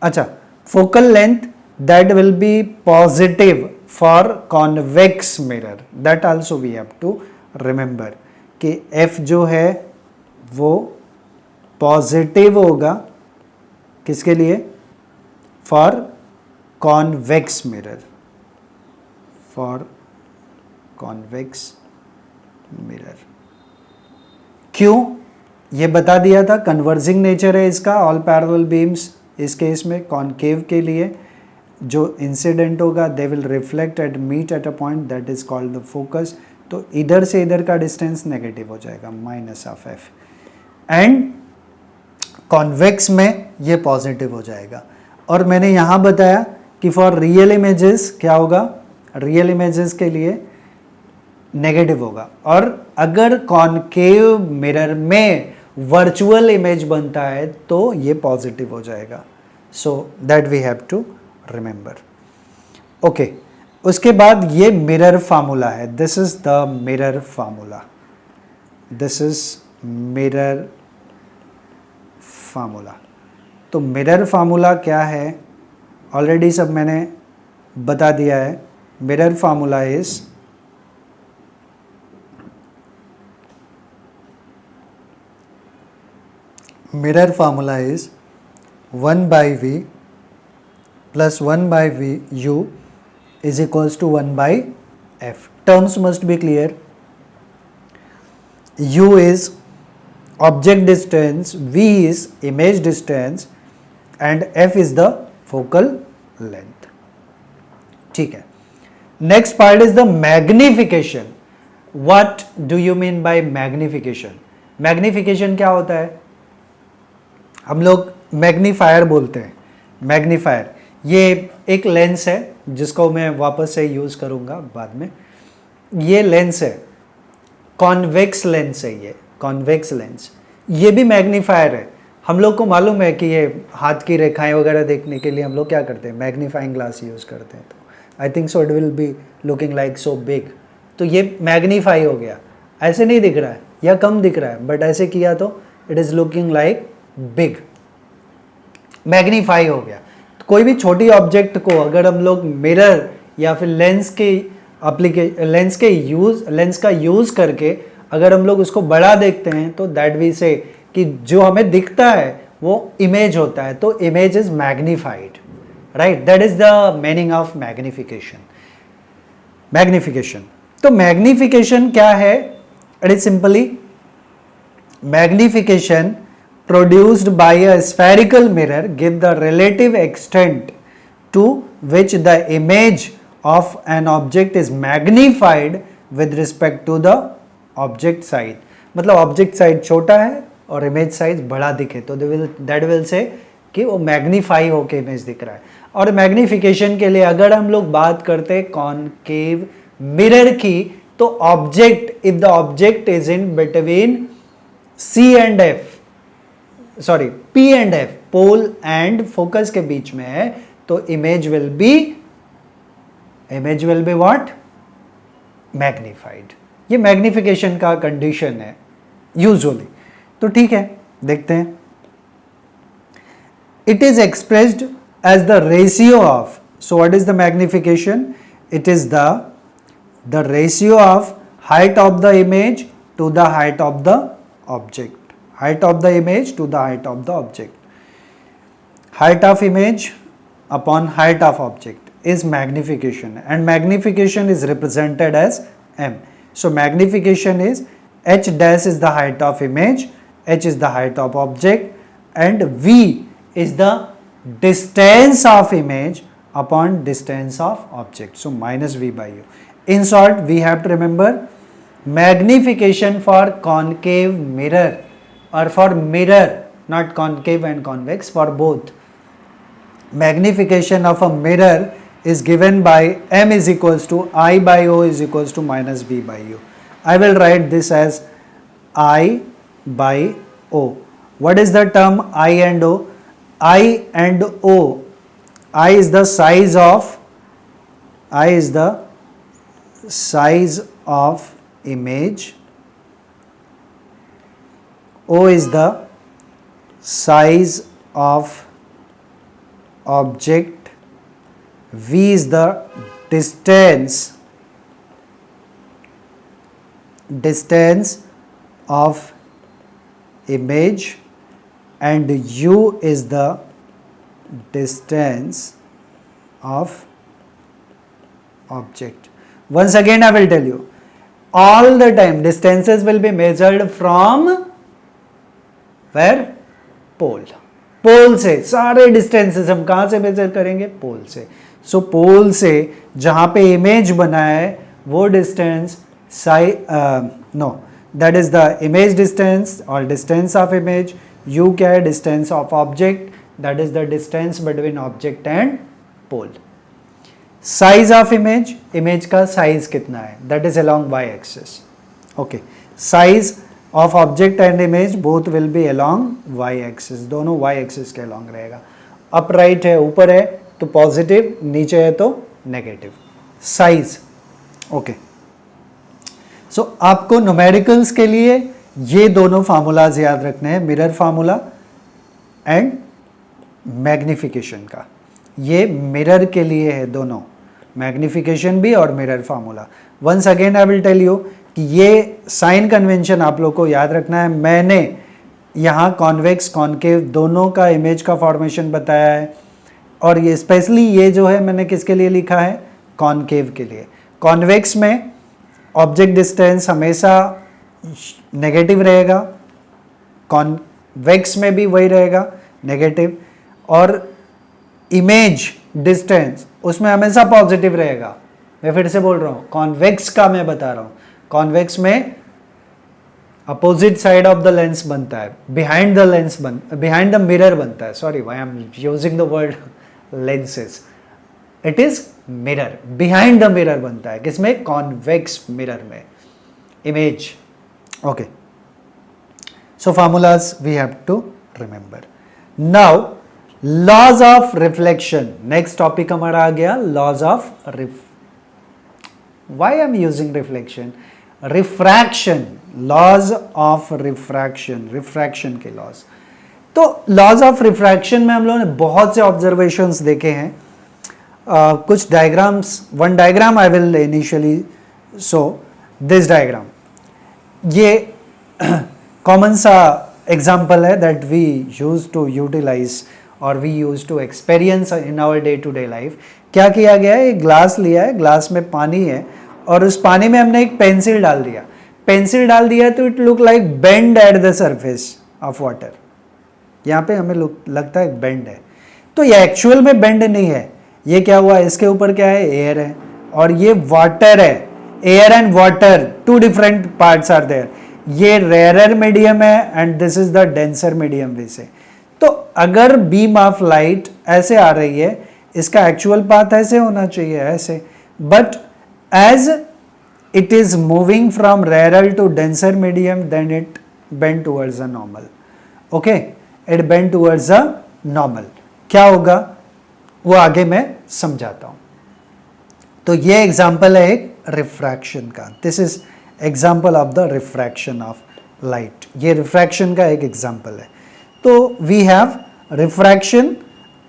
अच्छा focal length that will be positive for convex mirror, that also we have to remember कि f जो है वो पॉजिटिव होगा किसके लिए, for convex mirror, for convex mirror. क्यों, ये बता दिया था, कन्वर्जिंग नेचर है इसका, ऑल पैरेलल बीम्स इस केस में कॉनकेव के लिए जो इंसिडेंट होगा they will reflect at meet at a point that is called the focus. तो इधर से इधर का डिस्टेंस नेगेटिव हो जाएगा, minus of F, and convex में ये पॉजिटिव हो जाएगा. और मैंने यहाँ बताया कि फॉर रियल इमेजेस क्या होगा, रियल इमेजेस के लिए नेगेटिव होगा, और अगर कॉनकेव मिरर में वर्चुअल इमेज बनता है तो ये पॉजिटिव हो जाएगा. So that we have to remember. Okay, उसके बाद ये मिरर फार्मूला है, this is the mirror formula, this is mirror formula. तो मिरर फार्मूला क्या है ऑलरेडी सब मैंने बता दिया है. Mirror formula is mirror formula is 1 by v plus 1 by v u is equals to 1 by f. Terms must be clear. U is object distance, v is image distance, and f is the focal length. ठीक है. Next part is the magnification. What do you mean by magnification? Magnification क्या होता है, हम लोग मैग्नीफायर बोलते हैं. मैग्नीफायर ये एक लेंस है जिसको मैं वापस से यूज़ करूँगा बाद में. ये लेंस है, कॉन्वेक्स लेंस है, ये कॉन्वेक्स लेंस, ये भी मैग्नीफायर है. हम लोग को मालूम है कि ये हाथ की रेखाएं वगैरह देखने के लिए हम लोग क्या करते हैं, मैग्नीफाइंग ग्लास यूज़ करते हैं. तो I think so it will be looking like so big. तो ये मैग्नीफाई हो गया, ऐसे नहीं दिख रहा है या कम दिख रहा है, बट ऐसे किया तो it is looking like big, magnify हो गया. तो कोई भी छोटी ऑब्जेक्ट को अगर हम लोग मिरर या फिर लेंस का यूज करके अगर हम लोग उसको बड़ा देखते हैं तो दैट वी से कि जो हमें दिखता है वो इमेज होता है, तो image is magnified, right. That is the meaning of magnification. Magnification, तो मैग्निफिकेशन क्या है, it is simply magnification produced by a spherical mirror give the relative extent to which the image of an object is magnified with respect to the object side. मतलब ऑब्जेक्ट साइज छोटा है और इमेज साइज बड़ा दिखे तो दैट विल से कि वो मैग्नीफाई होके इमेज दिख रहा है. और मैग्निफिकेशन के लिए अगर हम लोग बात करते हैं कॉनकेव मिरर की, तो object, if the object is in between C and F, sorry P and F, pole and focus के बीच में है, तो image will be what, magnified. ये मैग्निफिकेशन का कंडीशन है यूजुअली। तो ठीक है, देखते हैं। It is expressed as the ratio of, so what is the magnification, it is the ratio of height of the image to the height of the object, height of the image to the height of the object, height of image upon height of object is magnification, and magnification is represented as m. So magnification is h dash is the height of image, h is the height of object, and v is the distance of image upon distance of object, so minus v by u. In short, we have to remember magnification for concave mirror, or for mirror, not concave and convex, for both. Magnification of a mirror is given by m is equals to I by O is equals to minus V by U. I will write this as I by O. What is the term I and O? I and O, I is the size of, I is the size of image, O is the size of object, V is the distance of image, and U is the distance of object. Once again I will tell you, all the time distances will be measured from where? Pole. पोल से सारे डिस्टेंसेस हम कहां से मेजर करेंगे? पोल से। सो पोल से जहां पे इमेज बना है वो distance no, that is the image distance और डिस्टेंस ऑफ इमेज। यू क्या है? Distance of object, that is the distance between object and pole. Size of image, image का साइज कितना है, that is along y axis. Okay, size of object and image both will be along y axis, दोनों वाई एक्सिस के अलोंग रहेगा। अपराइट है, ऊपर है तो पॉजिटिव, नीचे है तो नेगेटिव। Size, okay. सो आपको न्यूमेरिकल्स के लिए ये दोनों फार्मूलाज याद रखने हैं, मिरर फार्मूला एंड मैग्निफिकेशन का। ये मिरर के लिए है दोनों, मैग्निफिकेशन भी और mirror formula. Once again I will tell you कि ये साइन कन्वेंशन आप लोग को याद रखना है। मैंने यहाँ कॉन्वेक्स कॉन्केव दोनों का इमेज का फॉर्मेशन बताया है, और ये स्पेशली ये जो है मैंने किसके लिए लिखा है? कॉन्केव के लिए। कॉन्वेक्स में ऑब्जेक्ट डिस्टेंस हमेशा नेगेटिव रहेगा, कॉन्वेक्स में भी वही रहेगा नेगेटिव, और इमेज डिस्टेंस उसमें हमेशा पॉजिटिव रहेगा। मैं फिर से बोल रहा हूँ, कॉन्वेक्स का मैं बता रहा हूँ। कॉन्वेक्स में opposite side of the lens बनता है, behind the lens behind the mirror बनता है। Sorry, I am using the word lenses, it is mirror, behind the mirror बनता है। किसमें? कॉन्वेक्स मिरर में, image. Okay, so formulas we have to remember. Now laws of reflection, next topic हमारा आ गया, laws of why I am using reflection? Refraction, laws of refraction, refraction के लॉज। तो लॉज ऑफ रिफ्रैक्शन में हम लोगों ने बहुत से ऑब्जर्वेशंस देखे हैं। कुछ diagrams, one diagram I will initially show, this diagram. ये कॉमन सा एग्जाम्पल है that we use to utilise और we use to experience in our day to day life. क्या किया गया है? एक ग्लास लिया है, ग्लास में पानी है, और उस पानी में हमने एक पेंसिल डाल दिया। पेंसिल डाल दिया तो it look like bend at the surface of water. यहाँ पे हमें लगता है बेंड है, तो ये एक्चुअल में बेंड नहीं है। ये क्या हुआ? इसके ऊपर क्या है? एयर है, और ये वाटर है। Air and water, two different parts are there. ये रेयरर मीडियम है and this is the denser medium we say. तो अगर बीम ऑफ लाइट ऐसे आ रही है, इसका एक्चुअल पाथ ऐसे होना चाहिए, ऐसे, but as it is moving from rarer to denser medium, then it bend towards a normal. Okay, it bend towards a normal. क्या होगा वो आगे मैं समझाता हूं. तो ये एग्जाम्पल है एक रिफ्रैक्शन का. This is example of the refraction of light. ये रिफ्रैक्शन का एक एग्जाम्पल है. तो we have refraction.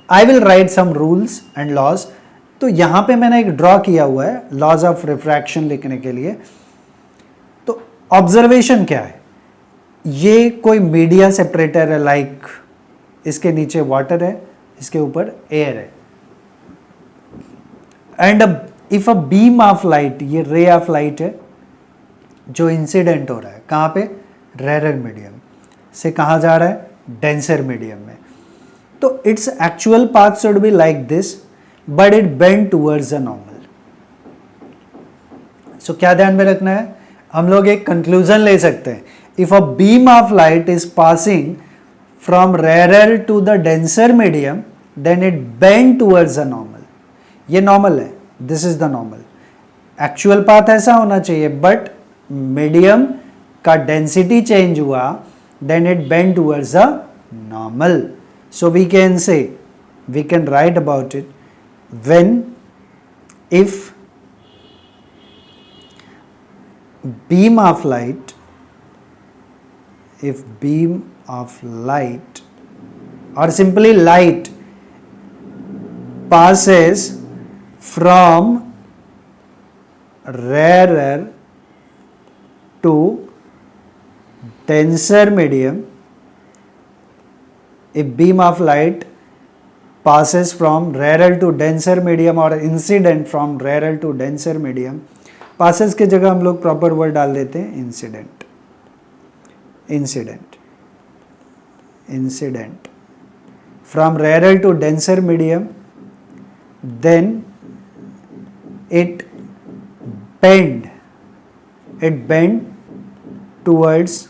I will write some rules and laws. तो यहां पे मैंने एक ड्रॉ किया हुआ है लॉज ऑफ रिफ्रैक्शन लिखने के लिए. तो ऑब्जर्वेशन क्या है, ये कोई मीडिया सेपरेटर है, लाइक इसके नीचे वाटर है, इसके ऊपर एयर है, and if a beam of light, ये रे ऑफ लाइट है जो इंसिडेंट हो रहा है कहां पे, रेरर मीडियम से कहां जा रहा है, डेंसर मीडियम में. तो its actual path should be like this, but it bend towards a normal. So क्या ध्यान में रखना है, हम लोग एक कंक्लूजन ले सकते हैं. If a beam of light is passing from rarer to the denser medium, then it bend towards a normal. ये नॉर्मल है, this is the normal. Actual path ऐसा होना चाहिए, बट मीडियम का डेंसिटी चेंज हुआ, then it bend towards a normal. So we can say, we can write about it, when if beam of light, if beam of light or simply light passes from rarer to denser medium, if beam of light passes from rarer to denser medium or incident from rarer to denser medium, passes के जगह हम लोग प्रॉपर वर्ड डाल देते हैं incident. Incident incident from rarer to denser medium, then it bend towards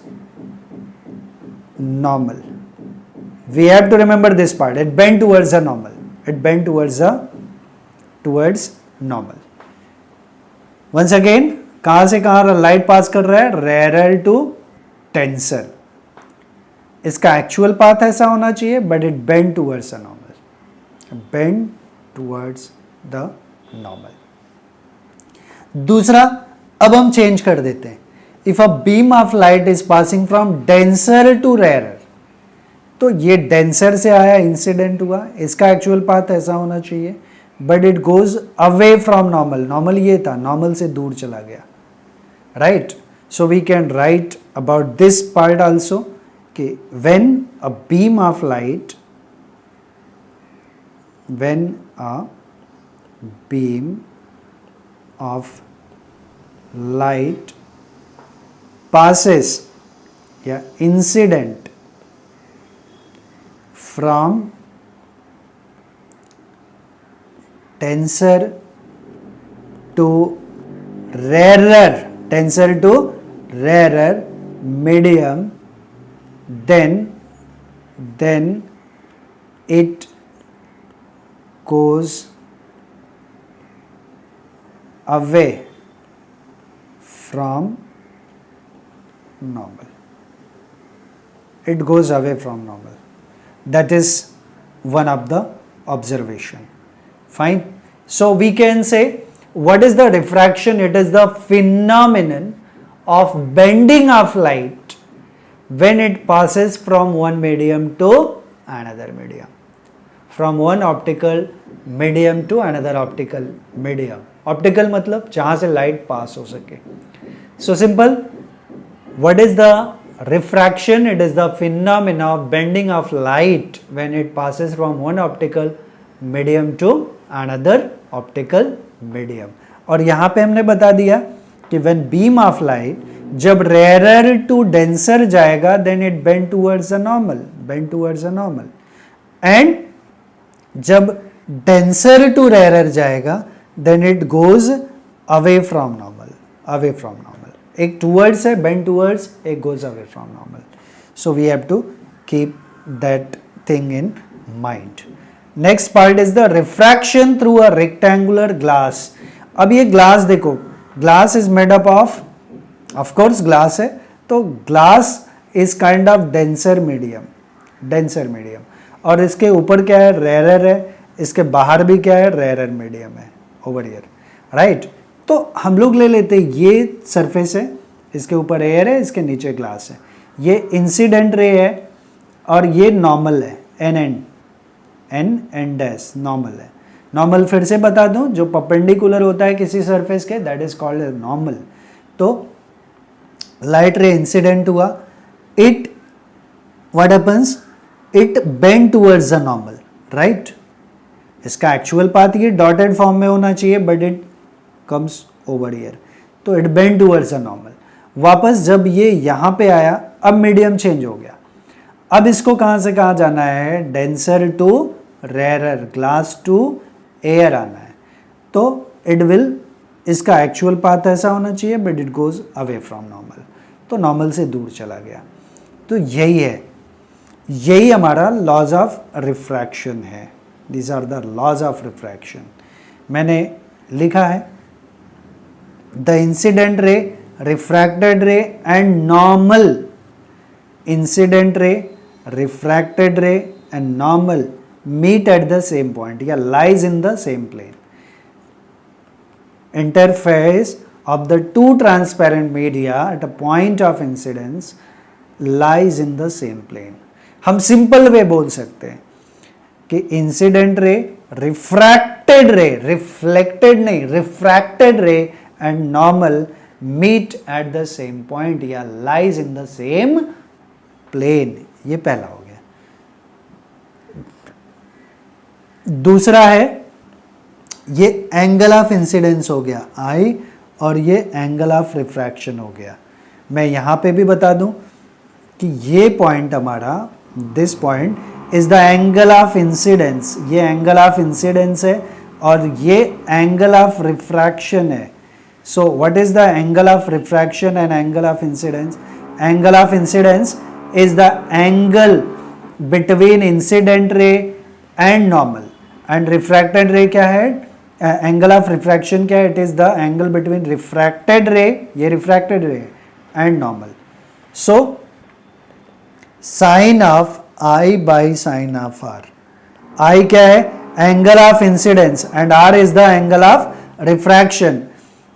normal. We have to remember this part. It bend towards a normal. It bend towards normal. Once again, कहां से कहां लाइट पास कर रहा है, रेरर टू टेंसर. इसका एक्चुअल पाथ ऐसा होना चाहिए, but it bend towards a normal. Bend towards the normal. दूसरा, अब हम चेंज कर देते हैं. If a beam of light is passing from denser to rarer, तो ये डेंसर से आया, इंसिडेंट हुआ, इसका एक्चुअल पाथ ऐसा होना चाहिए, but it goes away from normal. Normal ये था, नॉर्मल से दूर चला गया, right. So we can write about this part also कि when a beam of light, when a beam of light passes या incident from tensor to rarer medium, then it goes away from normal. It goes away from normal. That is one of the observation. Fine. So we can say, what is the diffraction? It is the phenomenon of bending of light when it passes from one medium to another medium, from one optical medium to another optical medium. Optical मतलब जहाँ से light pass हो सके. So simple. What is the refraction? It is the phenomena of bending of light when it passes from one optical medium to another optical medium. और यहाँ पे हमने बता दिया कि when beam of light जब rarer to denser जाएगा, then it bend towards the normal, and जब denser to rarer जाएगा, then it goes away from normal. एक towards है, bend towards, एक goes away from normal. So we have to keep that thing in mind. Next part is the refraction through a rectangular glass. अब ये glass देखो, glass is made up of course glass है, तो glass is kind of denser medium, और इसके ऊपर क्या है, रेयर है, इसके बाहर भी क्या है, रेयर मीडियम है ओवर हियर, राइट। तो हम लोग ले लेते हैं ये सरफेस है, इसके ऊपर एयर है, इसके नीचे ग्लास है, ये इंसिडेंट रे है और ये नॉर्मल है, एन डैश नॉर्मल है। नॉर्मल फिर से बता दूं, जो परपेंडिकुलर होता है किसी सरफेस के, दैट इज कॉल्ड नॉर्मल। तो लाइट रे इंसिडेंट हुआ, it what happens, it bend towards the normal, right. इसका एक्चुअल पाथ ये डॉटेड फॉर्म में होना चाहिए, but it comes over here, तो it bend towards the normal. वापस जब ये यहां पे आया, अब मीडियम चेंज हो गया, अब इसको कहां से कहां जाना है, denser to rarer, glass to air आना है, तो इट विल, इसका एक्चुअल पाथ ऐसा होना चाहिए, but it goes away from normal, तो नॉर्मल से दूर चला गया। तो यही हमारा लॉज ऑफ रिफ्रैक्शन है, these are the laws of refraction. मैंने लिखा है the incident ray, refracted ray and normal, incident ray, refracted ray and normal meet at the same point या lies in the same plane. Interface of the two transparent media at a point of incidence lies in the same plane. हम सिंपल वे बोल सकते हैं कि इंसिडेंट रे, रिफ्रैक्टेड रे, रिफ्लेक्टेड नहीं, refracted ray and normal meet at the same point या lies in the same plane. ये पहला हो गया। दूसरा है ये एंगल ऑफ इंसिडेंस हो गया I, और ये एंगल ऑफ रिफ्रैक्शन हो गया। मैं यहाँ पे भी बता दूं कि ये पॉइंट हमारा, this point is the angle of incidence, ये एंगल ऑफ इंसिडेंस है और ये एंगल ऑफ रिफ्रैक्शन है। So what is the angle of refraction and angle of incidence? Angle of incidence is the angle between incident ray and normal, and refracted ray क्या है, एंगल ऑफ रिफ्रैक्शन क्या है, it is the angle between refracted ray, ये refracted ray and normal. So sine of I by sine of R, I क्या है, angle of incidence, and R is the angle of refraction.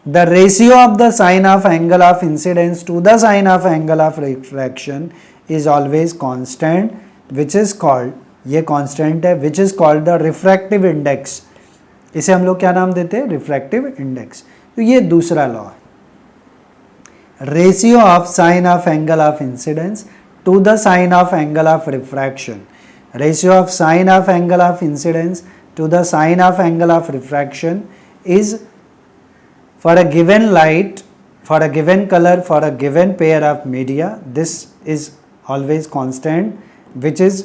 The ratio of the sine of angle of incidence to the sine of angle of refraction is always constant, which is called, ये कांस्टेंट है, which is called the refractive index. इसे हम लोग क्या नाम देते हैं, रिफ्रैक्टिव इंडेक्स। तो ये दूसरा लॉ है, ratio of sine of angle of incidence to the sine of angle of refraction, ratio of sine of angle of incidence to the sine of angle of refraction is for a given light, for a given color, for a given pair of media, this is always constant, which is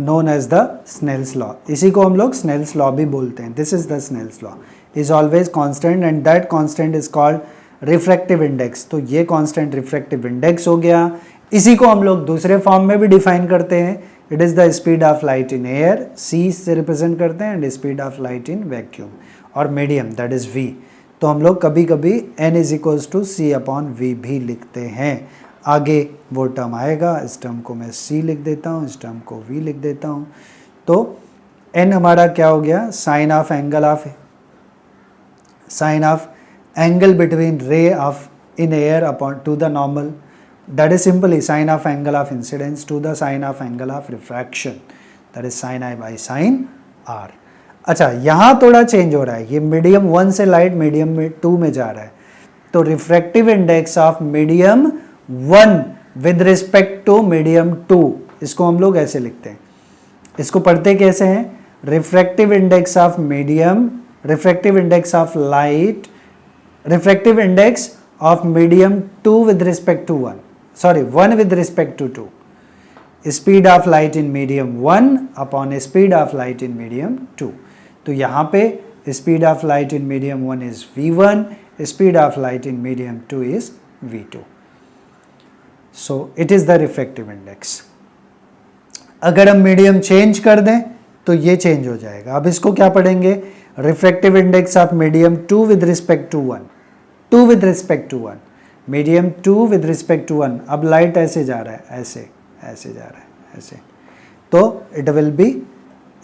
known as the Snell's law. इसी को हम लोग Snell's law भी बोलते हैं. This is the Snell's law. Is always constant and that constant is called refractive index. तो ये constant refractive index हो गया. इसी को हम लोग दूसरे फॉर्म में भी डिफाइन करते हैं. It is the speed of light in air, c से रिप्रेजेंट करते हैं, and speed of light in vacuum और medium, that is v. तो हम लोग कभी कभी n is equals to c upon v भी लिखते हैं. आगे वो टर्म आएगा, इस टर्म को मैं c लिख देता हूँ, इस टर्म को v लिख देता हूँ. तो n हमारा क्या हो गया, sine of angle between ray of in air upon to the normal, that is simply sine of angle of incidence to the sine of angle of refraction, that is sine i by sine r. अच्छा, यहाँ थोड़ा चेंज हो रहा है, ये मीडियम 1 से लाइट मीडियम 2 में जा रहा है. तो refractive index of medium 1 with respect to medium 2, इसको हम लोग ऐसे लिखते हैं. इसको पढ़ते कैसे हैं, refractive index of medium, refractive index of light, refractive index of medium 2 with respect to 1, sorry 1 with respect to 2. Speed of light in medium 1 upon speed of light in medium 2. तो यहाँ पे speed of light in medium 1 is v1, speed of light in medium 2 is v2. So it is the refractive index. अगर हम मीडियम चेंज कर दें तो ये चेंज हो जाएगा. अब इसको क्या पढ़ेंगे, refractive index of medium 2 with respect to 1. 2 with respect to 1, medium 2 with respect to 1. अब लाइट ऐसे जा रहा है, ऐसे ऐसे जा रहा है, ऐसे. तो it will B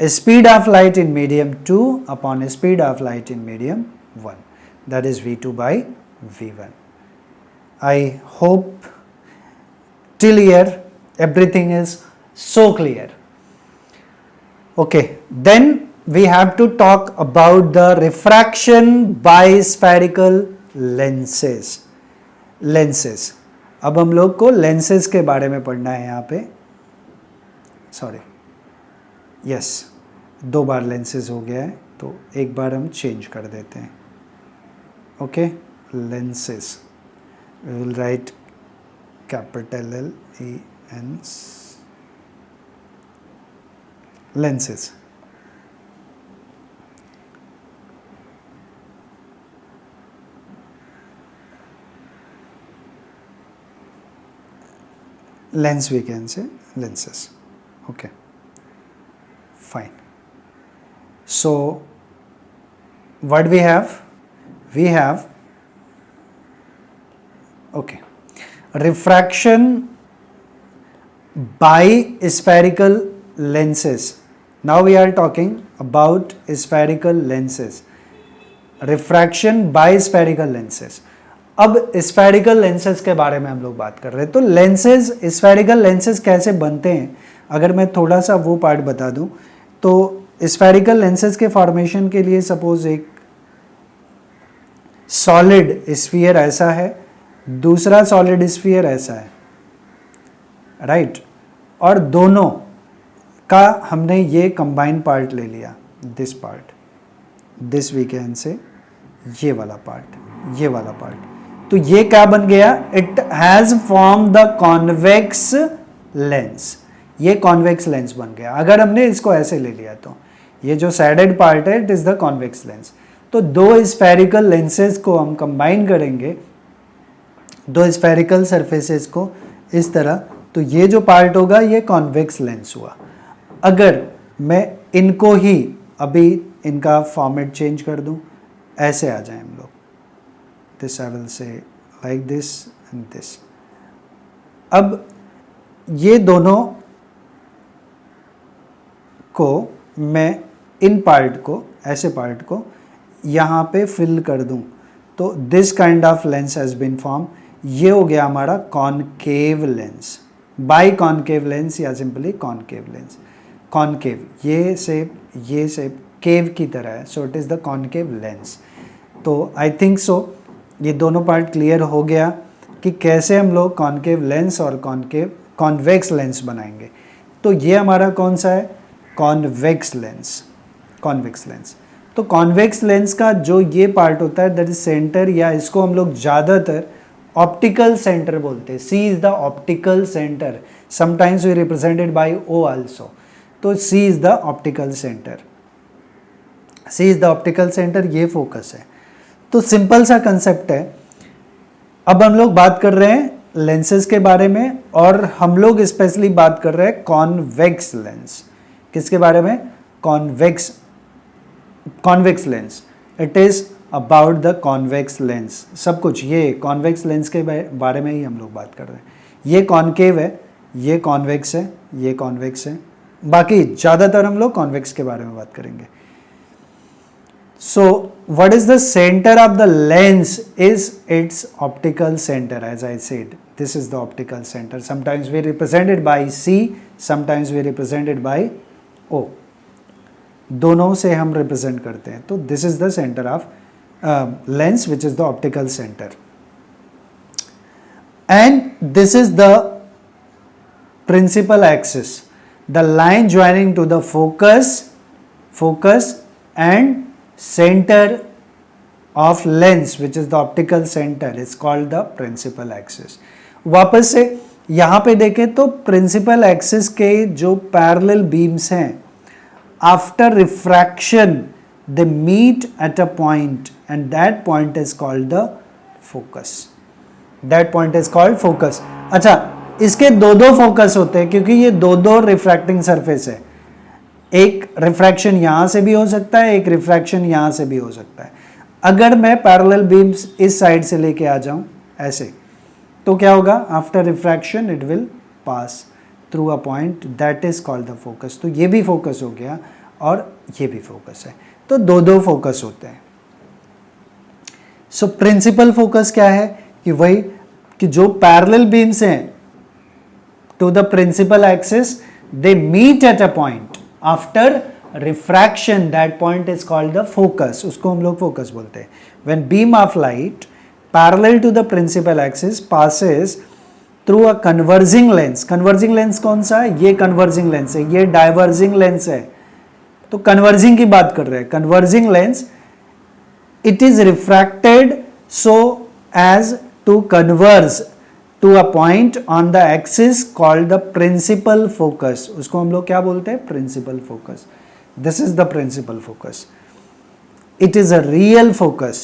speed of light in medium 2 upon speed of light in medium 1, that is v2 by v1. I hope till here everything is so clear. Okay, then we have to talk about the refraction by spherical lenses. Lenses. अब हम लोग को lenses के बारे में पढ़ना है यहाँ पे. सॉरी, यस, 2 बार लेंसेज हो गया है, तो एक बार हम चेंज कर देते हैं. Okay, lenses, we will write capital LEN, lenses. Lens we can say lenses. Okay, fine. So what we have? We have, okay, refraction by spherical lenses. Now we are talking about spherical lenses. Refraction by spherical lenses. अब spherical lenses के बारे में हम लोग बात कर रहे हैं. तो lenses, spherical lenses कैसे बनते हैं, अगर मैं थोड़ा सा वो पार्ट बता दूं, तो स्फेरिकल लेंसेज के फॉर्मेशन के लिए सपोज एक सॉलिड स्फीयर ऐसा है, दूसरा सॉलिड स्फीयर ऐसा है, राइट, और दोनों का हमने ये कंबाइन पार्ट ले लिया, this part, this we can say ये वाला पार्ट, ये वाला पार्ट. तो ये क्या बन गया? It has form the convex lens. ये कॉन्वेक्स लेंस बन गया. अगर हमने इसको ऐसे ले लिया तो ये जो सैडेड पार्ट है, it is the convex lens. तो 2 स्फेरिकल लेंसेज को हम कंबाइन करेंगे, 2 स्फेरिकल सरफेसेस को इस तरह, तो ये जो पार्ट होगा ये कॉन्वेक्स लेंस हुआ. अगर मैं इनको ही अभी इनका फॉर्मेट चेंज कर दूं, ऐसे आ जाए हम लोग, this I will say like this and this. अब ये दोनों को मैं इन पार्ट को, ऐसे पार्ट को यहाँ पे फिल कर दूं, तो this kind of lens has been form. ये हो गया हमारा concave lens, biconcave lens या सिंपली कॉनकेव लेंस. कॉनकेव, ये शेप केव की तरह है, so it is the concave lens. तो आई थिंक सो ये दोनों पार्ट क्लियर हो गया कि कैसे हम लोग कॉनकेव लेंस और कॉन्वेक्स लेंस बनाएंगे. तो ये हमारा कौन सा है? Convex lens. Convex lens. तो कॉन्वेक्स लेंस का जो ये पार्ट होता है, दैट इज सेंटर, या इसको हम लोग ज़्यादातर ऑप्टिकल सेंटर बोलते हैं. C is the optical centre. Sometimes we represented by O also. तो C is the optical centre. C is the optical centre, ये फोकस है. तो सिंपल सा कंसेप्ट है. अब हम लोग बात कर रहे हैं लेंसेज के बारे में, और हम लोग स्पेशली बात कर रहे हैं कॉन्वेक्स लेंस. किसके बारे में? Convex lens. It is about the convex lens. सब कुछ ये कॉन्वेक्स लेंस के बारे में ही हम लोग बात कर रहे हैं. ये कॉनकेव है, ये कॉन्वेक्स है, ये कॉन्वेक्स है. बाकी ज़्यादातर हम लोग कॉन्वेक्स के बारे में बात करेंगे. So what is the center of the lens? Is its optical center, as I said. This is the optical center. Sometimes we represent it by C, sometimes we represent it by O. दोनों से हम represent करते हैं. तो this is the center of lens, which is the optical center. And this is the principal axis, the line joining to the focus and center of lens, which is the optical center, is called the principal axis. वापस से यहाँ पे देखें तो principal axis के जो parallel beams हैं, after refraction they meet at a point, and that point is called the focus. That point is called focus. अच्छा, इसके दो फोकस होते हैं क्योंकि ये दो रिफ्रैक्टिंग सरफेस है. एक रिफ्रैक्शन यहाँ से भी हो सकता है, एक रिफ्रैक्शन यहाँ से भी हो सकता है. अगर मैं पैरेलल बीम्स इस साइड से लेके आ जाऊं ऐसे, तो क्या होगा? After refraction it will pass through a point that is called the focus. तो ये भी फोकस हो गया और ये भी फोकस है, तो दो दो फोकस होते हैं। सो प्रिंसिपल फोकस क्या है कि वही कि जो पैरेलल बीम्स हैं to the principal axis, they meet at a point after refraction, that point is called the focus, उसको हम लोग फोकस बोलते हैं। When beam of light parallel to the principal axis passes through a converging lens, converging lens कौन सा है? ये कन्वर्जिंग लेंस है, ये डाइवर्जिंग लेंस है, तो कन्वर्जिंग की बात कर रहे हैं। Converging lens, it is refracted so as to converge to a point on the axis called the principal focus, उसको हम लोग क्या बोलते हैं? principal focus. This is the principal focus. It is a real focus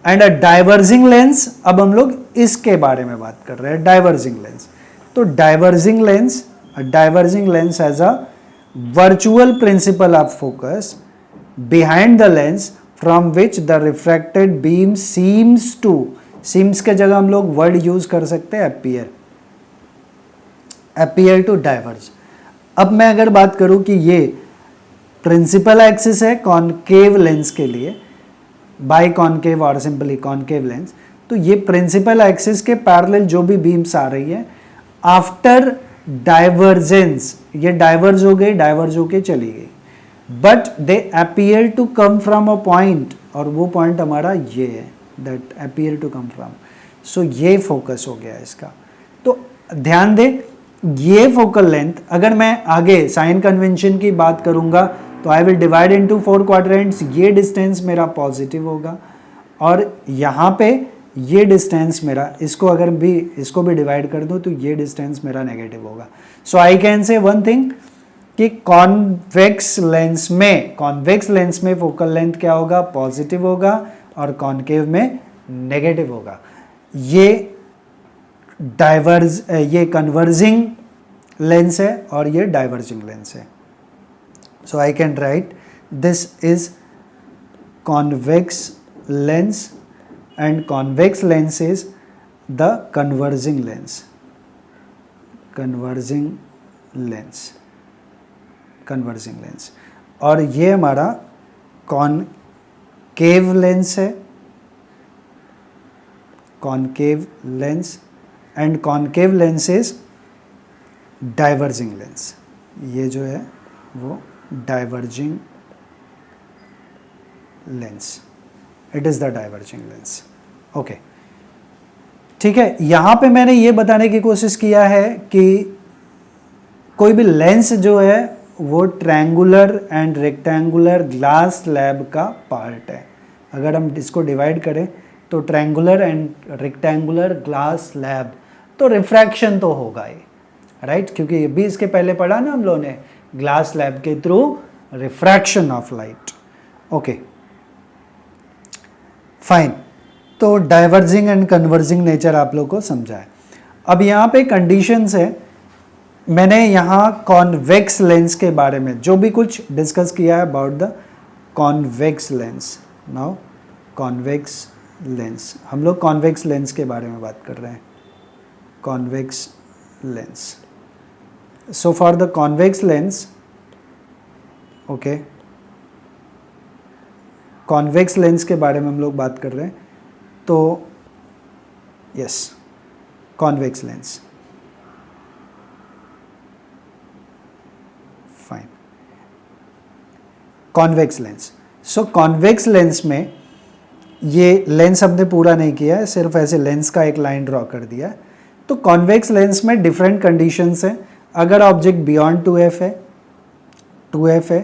and a diverging lens, अब हम लोग इसके बारे में बात कर रहे हैं, diverging lens. तो diverging lens, a diverging lens has a virtual principle of focus behind the lens from which the refracted beam seems to, seems के जगह हम लोग वर्ड यूज कर सकते हैं appear, appear to diverge. अब मैं अगर बात करूं कि ये प्रिंसिपल एक्सिस है कॉनकेव लेंस के लिए, बाई कॉनकेव और सिंपली कॉनकेव लेंस, तो ये प्रिंसिपल एक्सिस के पैरेलल जो भी बीम्स आ रही है आफ्टर डाइवर्जेंस, ये डाइवर्ज हो गई, डाइवर्ज होके चली गई, but they appear to come from a point, और वो पॉइंट हमारा ये है, that appear to come from. So ये फोकस हो गया इसका। तो ध्यान दे, ये फोकल लेंथ, अगर मैं आगे साइन कन्वेंशन की बात करूंगा तो I will divide into 4 quadrants, ये डिस्टेंस मेरा पॉजिटिव होगा, और यहाँ पे ये डिस्टेंस मेरा, इसको अगर भी इसको भी डिवाइड कर दूं तो ये डिस्टेंस मेरा नेगेटिव होगा। So I can say one thing कि कॉन्वेक्स लेंस में फोकल लेंथ क्या होगा? पॉजिटिव होगा, और कॉनकेव में नेगेटिव होगा। ये कन्वर्जिंग लेंस है और ये डाइवर्जिंग लेंस है। So I can write this is convex lens and convex lens is the converging lens, और ये हमारा कॉनकेव लेंस है, concave lens, and concave lens is diverging lens, ये जो है वो diverging lens, it is the diverging lens. Okay, ठीक है। यहां पे मैंने ये बताने की कोशिश किया है कि कोई भी लेंस जो है वो triangular and rectangular glass slab का पार्ट है। अगर हम इसको डिवाइड करें तो triangular and rectangular glass slab, तो रिफ्रैक्शन तो होगा ही, राइट, क्योंकि ये भी इसके पहले पढ़ा ना हम लोगों ने, ग्लास स्लैब के through refraction of light. Okay fine, तो डाइवर्जिंग एंड कन्वर्जिंग नेचर आप लोग को समझा है। अब यहाँ पे कंडीशंस है, मैंने यहाँ कॉन्वेक्स लेंस के बारे में जो भी कुछ डिस्कस किया है about the convex lens. Now convex lens, हम लोग कॉन्वेक्स लेंस के बारे में बात कर रहे हैं, convex lens. So for the convex lens, okay, convex lens के बारे में हम लोग बात कर रहे हैं, तो yes, convex lens, fine, convex lens. So convex lens में ये लेंस हमने पूरा नहीं किया है, सिर्फ ऐसे लेंस का एक लाइन ड्रॉ कर दिया है। तो कॉन्वेक्स लेंस में डिफरेंट कंडीशंस हैं। अगर ऑब्जेक्ट बियॉन्ड 2f है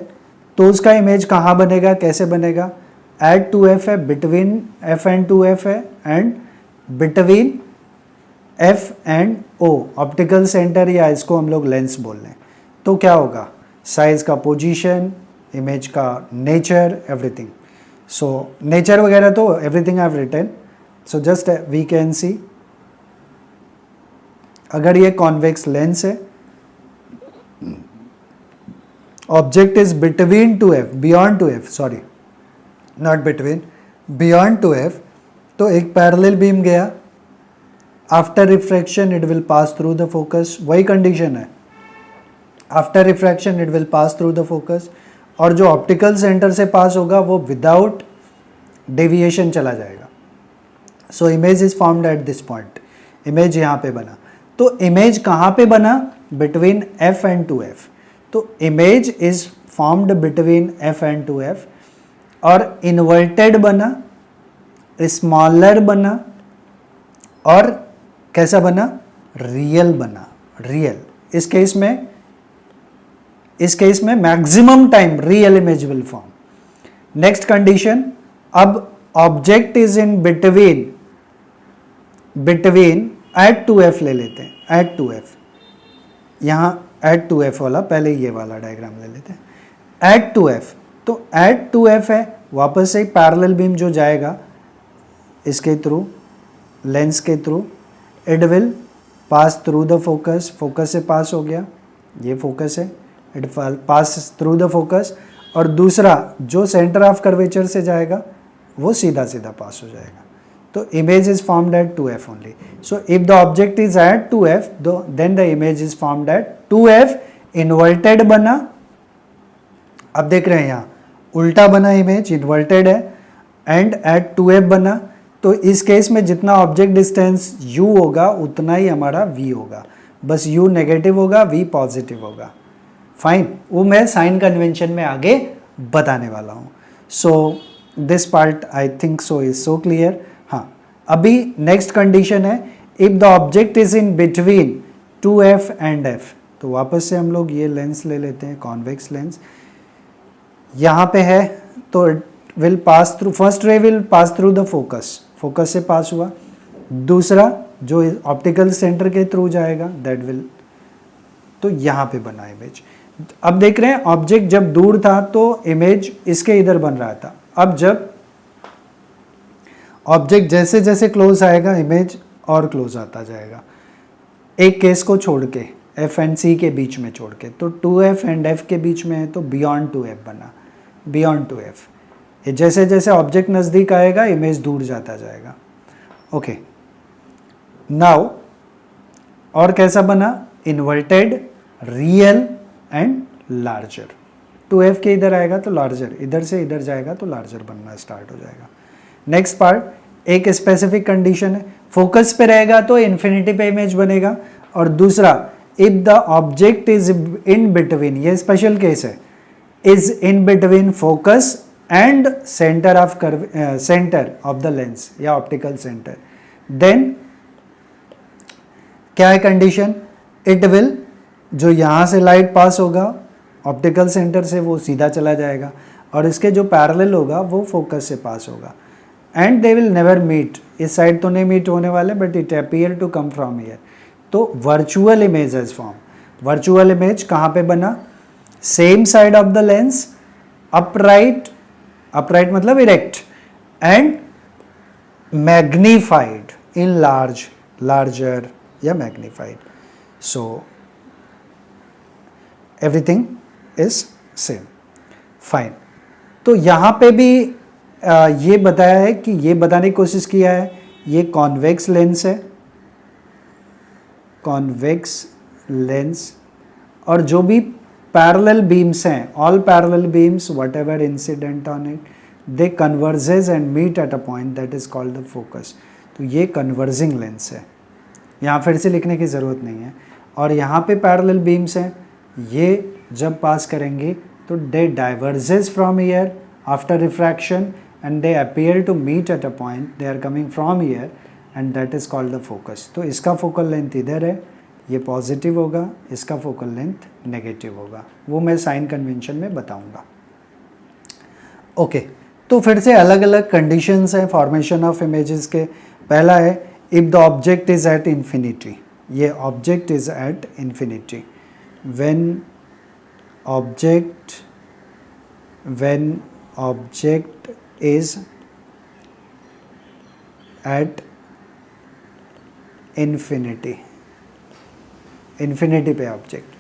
तो उसका इमेज कहाँ बनेगा, कैसे बनेगा? एट 2f है, बिटवीन f एंड 2f है, and between f and o, optical centre, या इसको हम लोग लेंस बोल लें। तो क्या होगा? साइज का पोजीशन, इमेज का नेचर, एवरीथिंग। सो नेचर वगैरह तो everything I have written, so just we can see, अगर ये कॉन्वेक्स लेंस है, object is between 2f, beyond 2f, sorry not between, beyond two F, तो एक पैरेलल बीम गया, after refraction it will pass through the focus, वही कंडीशन है, after refraction it will pass through the focus, और जो ऑप्टिकल सेंटर से पास होगा वो विदाउट डेविएशन चला जाएगा. So image is formed at this point, image यहाँ पे बना. तो इमेज कहाँ पे बना? Between F and two F. तो image is formed between F and two F, और इन्वर्टेड बना, स्मॉलर बना, और कैसा बना? रियल बना, रियल. इस केस में maximum time real image will form. Next condition, अब object is in between at two F ले लेते हैं, एट टू एफ, यहाँ एट टू एफ वाला, पहले ये वाला डायग्राम ले लेते हैं. एट टू एफ, तो एट टू एफ है, वापस से पैरेलल बीम जो जाएगा इसके थ्रू, लेंस के through, it will pass through the focus, focus से पास हो गया, ये फोकस है, it pass through the focus, और दूसरा जो सेंटर ऑफ कर्वेचर से जाएगा वो सीधा सीधा पास हो जाएगा. तो image is formed at 2f only. So if the object is at 2f, then the image is formed at 2f. Inverted बना, अब देख रहे हैं यहाँ उल्टा बना, इमेज इन्वर्टेड है, एंड एट 2f बना. तो इस केस में जितना ऑब्जेक्ट डिस्टेंस u होगा उतना ही हमारा v होगा, बस u नेगेटिव होगा, v पॉजिटिव होगा. फाइन, वो मैं साइन कन्वेंशन में आगे बताने वाला हूँ. So this part I think so is so clear. हाँ, अभी नेक्स्ट कंडीशन है, if the object is in between 2f and f. तो वापस से हम लोग ये लेंस ले लेते हैं, कॉन्वेक्स लेंस यहाँ पे है, तो will pass through, first ray will pass through the focus, focus से पास हुआ. दूसरा जो ऑप्टिकल सेंटर के थ्रू जाएगा दैट विल, तो यहाँ पे बना इमेज. अब देख रहे हैं ऑब्जेक्ट जब दूर था तो इमेज इसके इधर बन रहा था, अब जब ऑब्जेक्ट जैसे जैसे क्लोज आएगा इमेज और क्लोज आता जाएगा, एक केस को छोड़ के, एफ एंड सी के बीच में छोड़ के. तो 2f एंड f के बीच में है तो बियॉन्ड 2f बना, बियॉन्ड 2f. जैसे जैसे ऑब्जेक्ट नज़दीक आएगा इमेज दूर जाता जाएगा. ओके, नाउ और कैसा बना? Inverted, real and larger. 2f के इधर आएगा तो लार्जर, इधर से इधर जाएगा तो लार्जर बनना स्टार्ट हो जाएगा. नेक्स्ट पार्ट, एक स्पेसिफिक कंडीशन है, फोकस पे रहेगा तो इन्फिनिटी पे इमेज बनेगा, और दूसरा if the object is in between, ये स्पेशल केस है, is in between focus and centre of the lens या ऑप्टिकल सेंटर, देन क्या है कंडीशन? इट विल, जो यहाँ से लाइट पास होगा ऑप्टिकल सेंटर से वो सीधा चला जाएगा, और इसके जो पैरेलल होगा वो फोकस से पास होगा, and they will never meet. इस साइड तो नहीं मीट होने वाले, but it appear to come from here. तो virtual image is form. Virtual image कहाँ पे बना? Same side of the lens, upright, upright मतलब erect, and magnified in large, larger या magnified. So everything is same. Fine. तो यहाँ पे भी ये बताया है कि, ये बताने की कोशिश किया है, ये कॉन्वेक्स लेंस है, कॉन्वेक्स लेंस, और जो भी पैरेलल बीम्स हैं, all parallel beams whatever incident on it, they converges and meet at a point that is called the focus. तो ये कन्वर्जिंग लेंस है, यहाँ फिर से लिखने की ज़रूरत नहीं है. और यहाँ पे पैरेलल बीम्स हैं, ये जब पास करेंगे तो they diverges from here after refraction and they appear to meet at a point, they are coming from here and that is called the focus. तो इसका फोकल लेंथ इधर है, ये पॉजिटिव होगा, इसका फोकल लेंथ नेगेटिव होगा, वो मैं साइन कन्वेंशन में बताऊंगा. ओके, तो फिर से अलग अलग कंडीशंस हैं फॉर्मेशन ऑफ इमेजेस के. पहला है if the object is at infinity, ये object is at infinity. when object is at infinity, infinity पे ऑब्जेक्ट,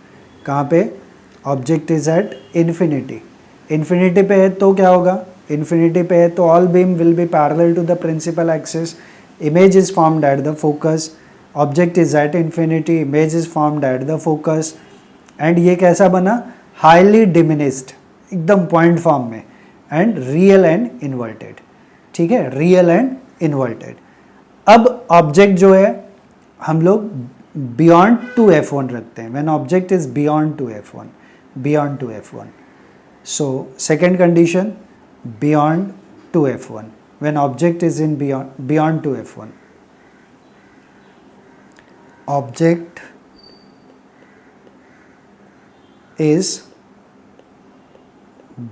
कहाँ पे? Object is at infinity, infinity पे है तो क्या होगा? इन्फिनिटी पे है तो all beam will be parallel to the principal axis, image is formed at the focus, object is at infinity, image is formed at the focus, and ये कैसा बना, हाईली डिमिनिस्ड, एकदम पॉइंट फॉर्म में, एंड रियल एंड इन्वर्टेड, ठीक है, रियल एंड इन्वर्टेड। अब ऑब्जेक्ट जो है हम लोग बियॉन्ड टू F1 रखते हैं, when object is beyond two F1, beyond two F1, so second condition beyond two F1, when object is in beyond two F1, object is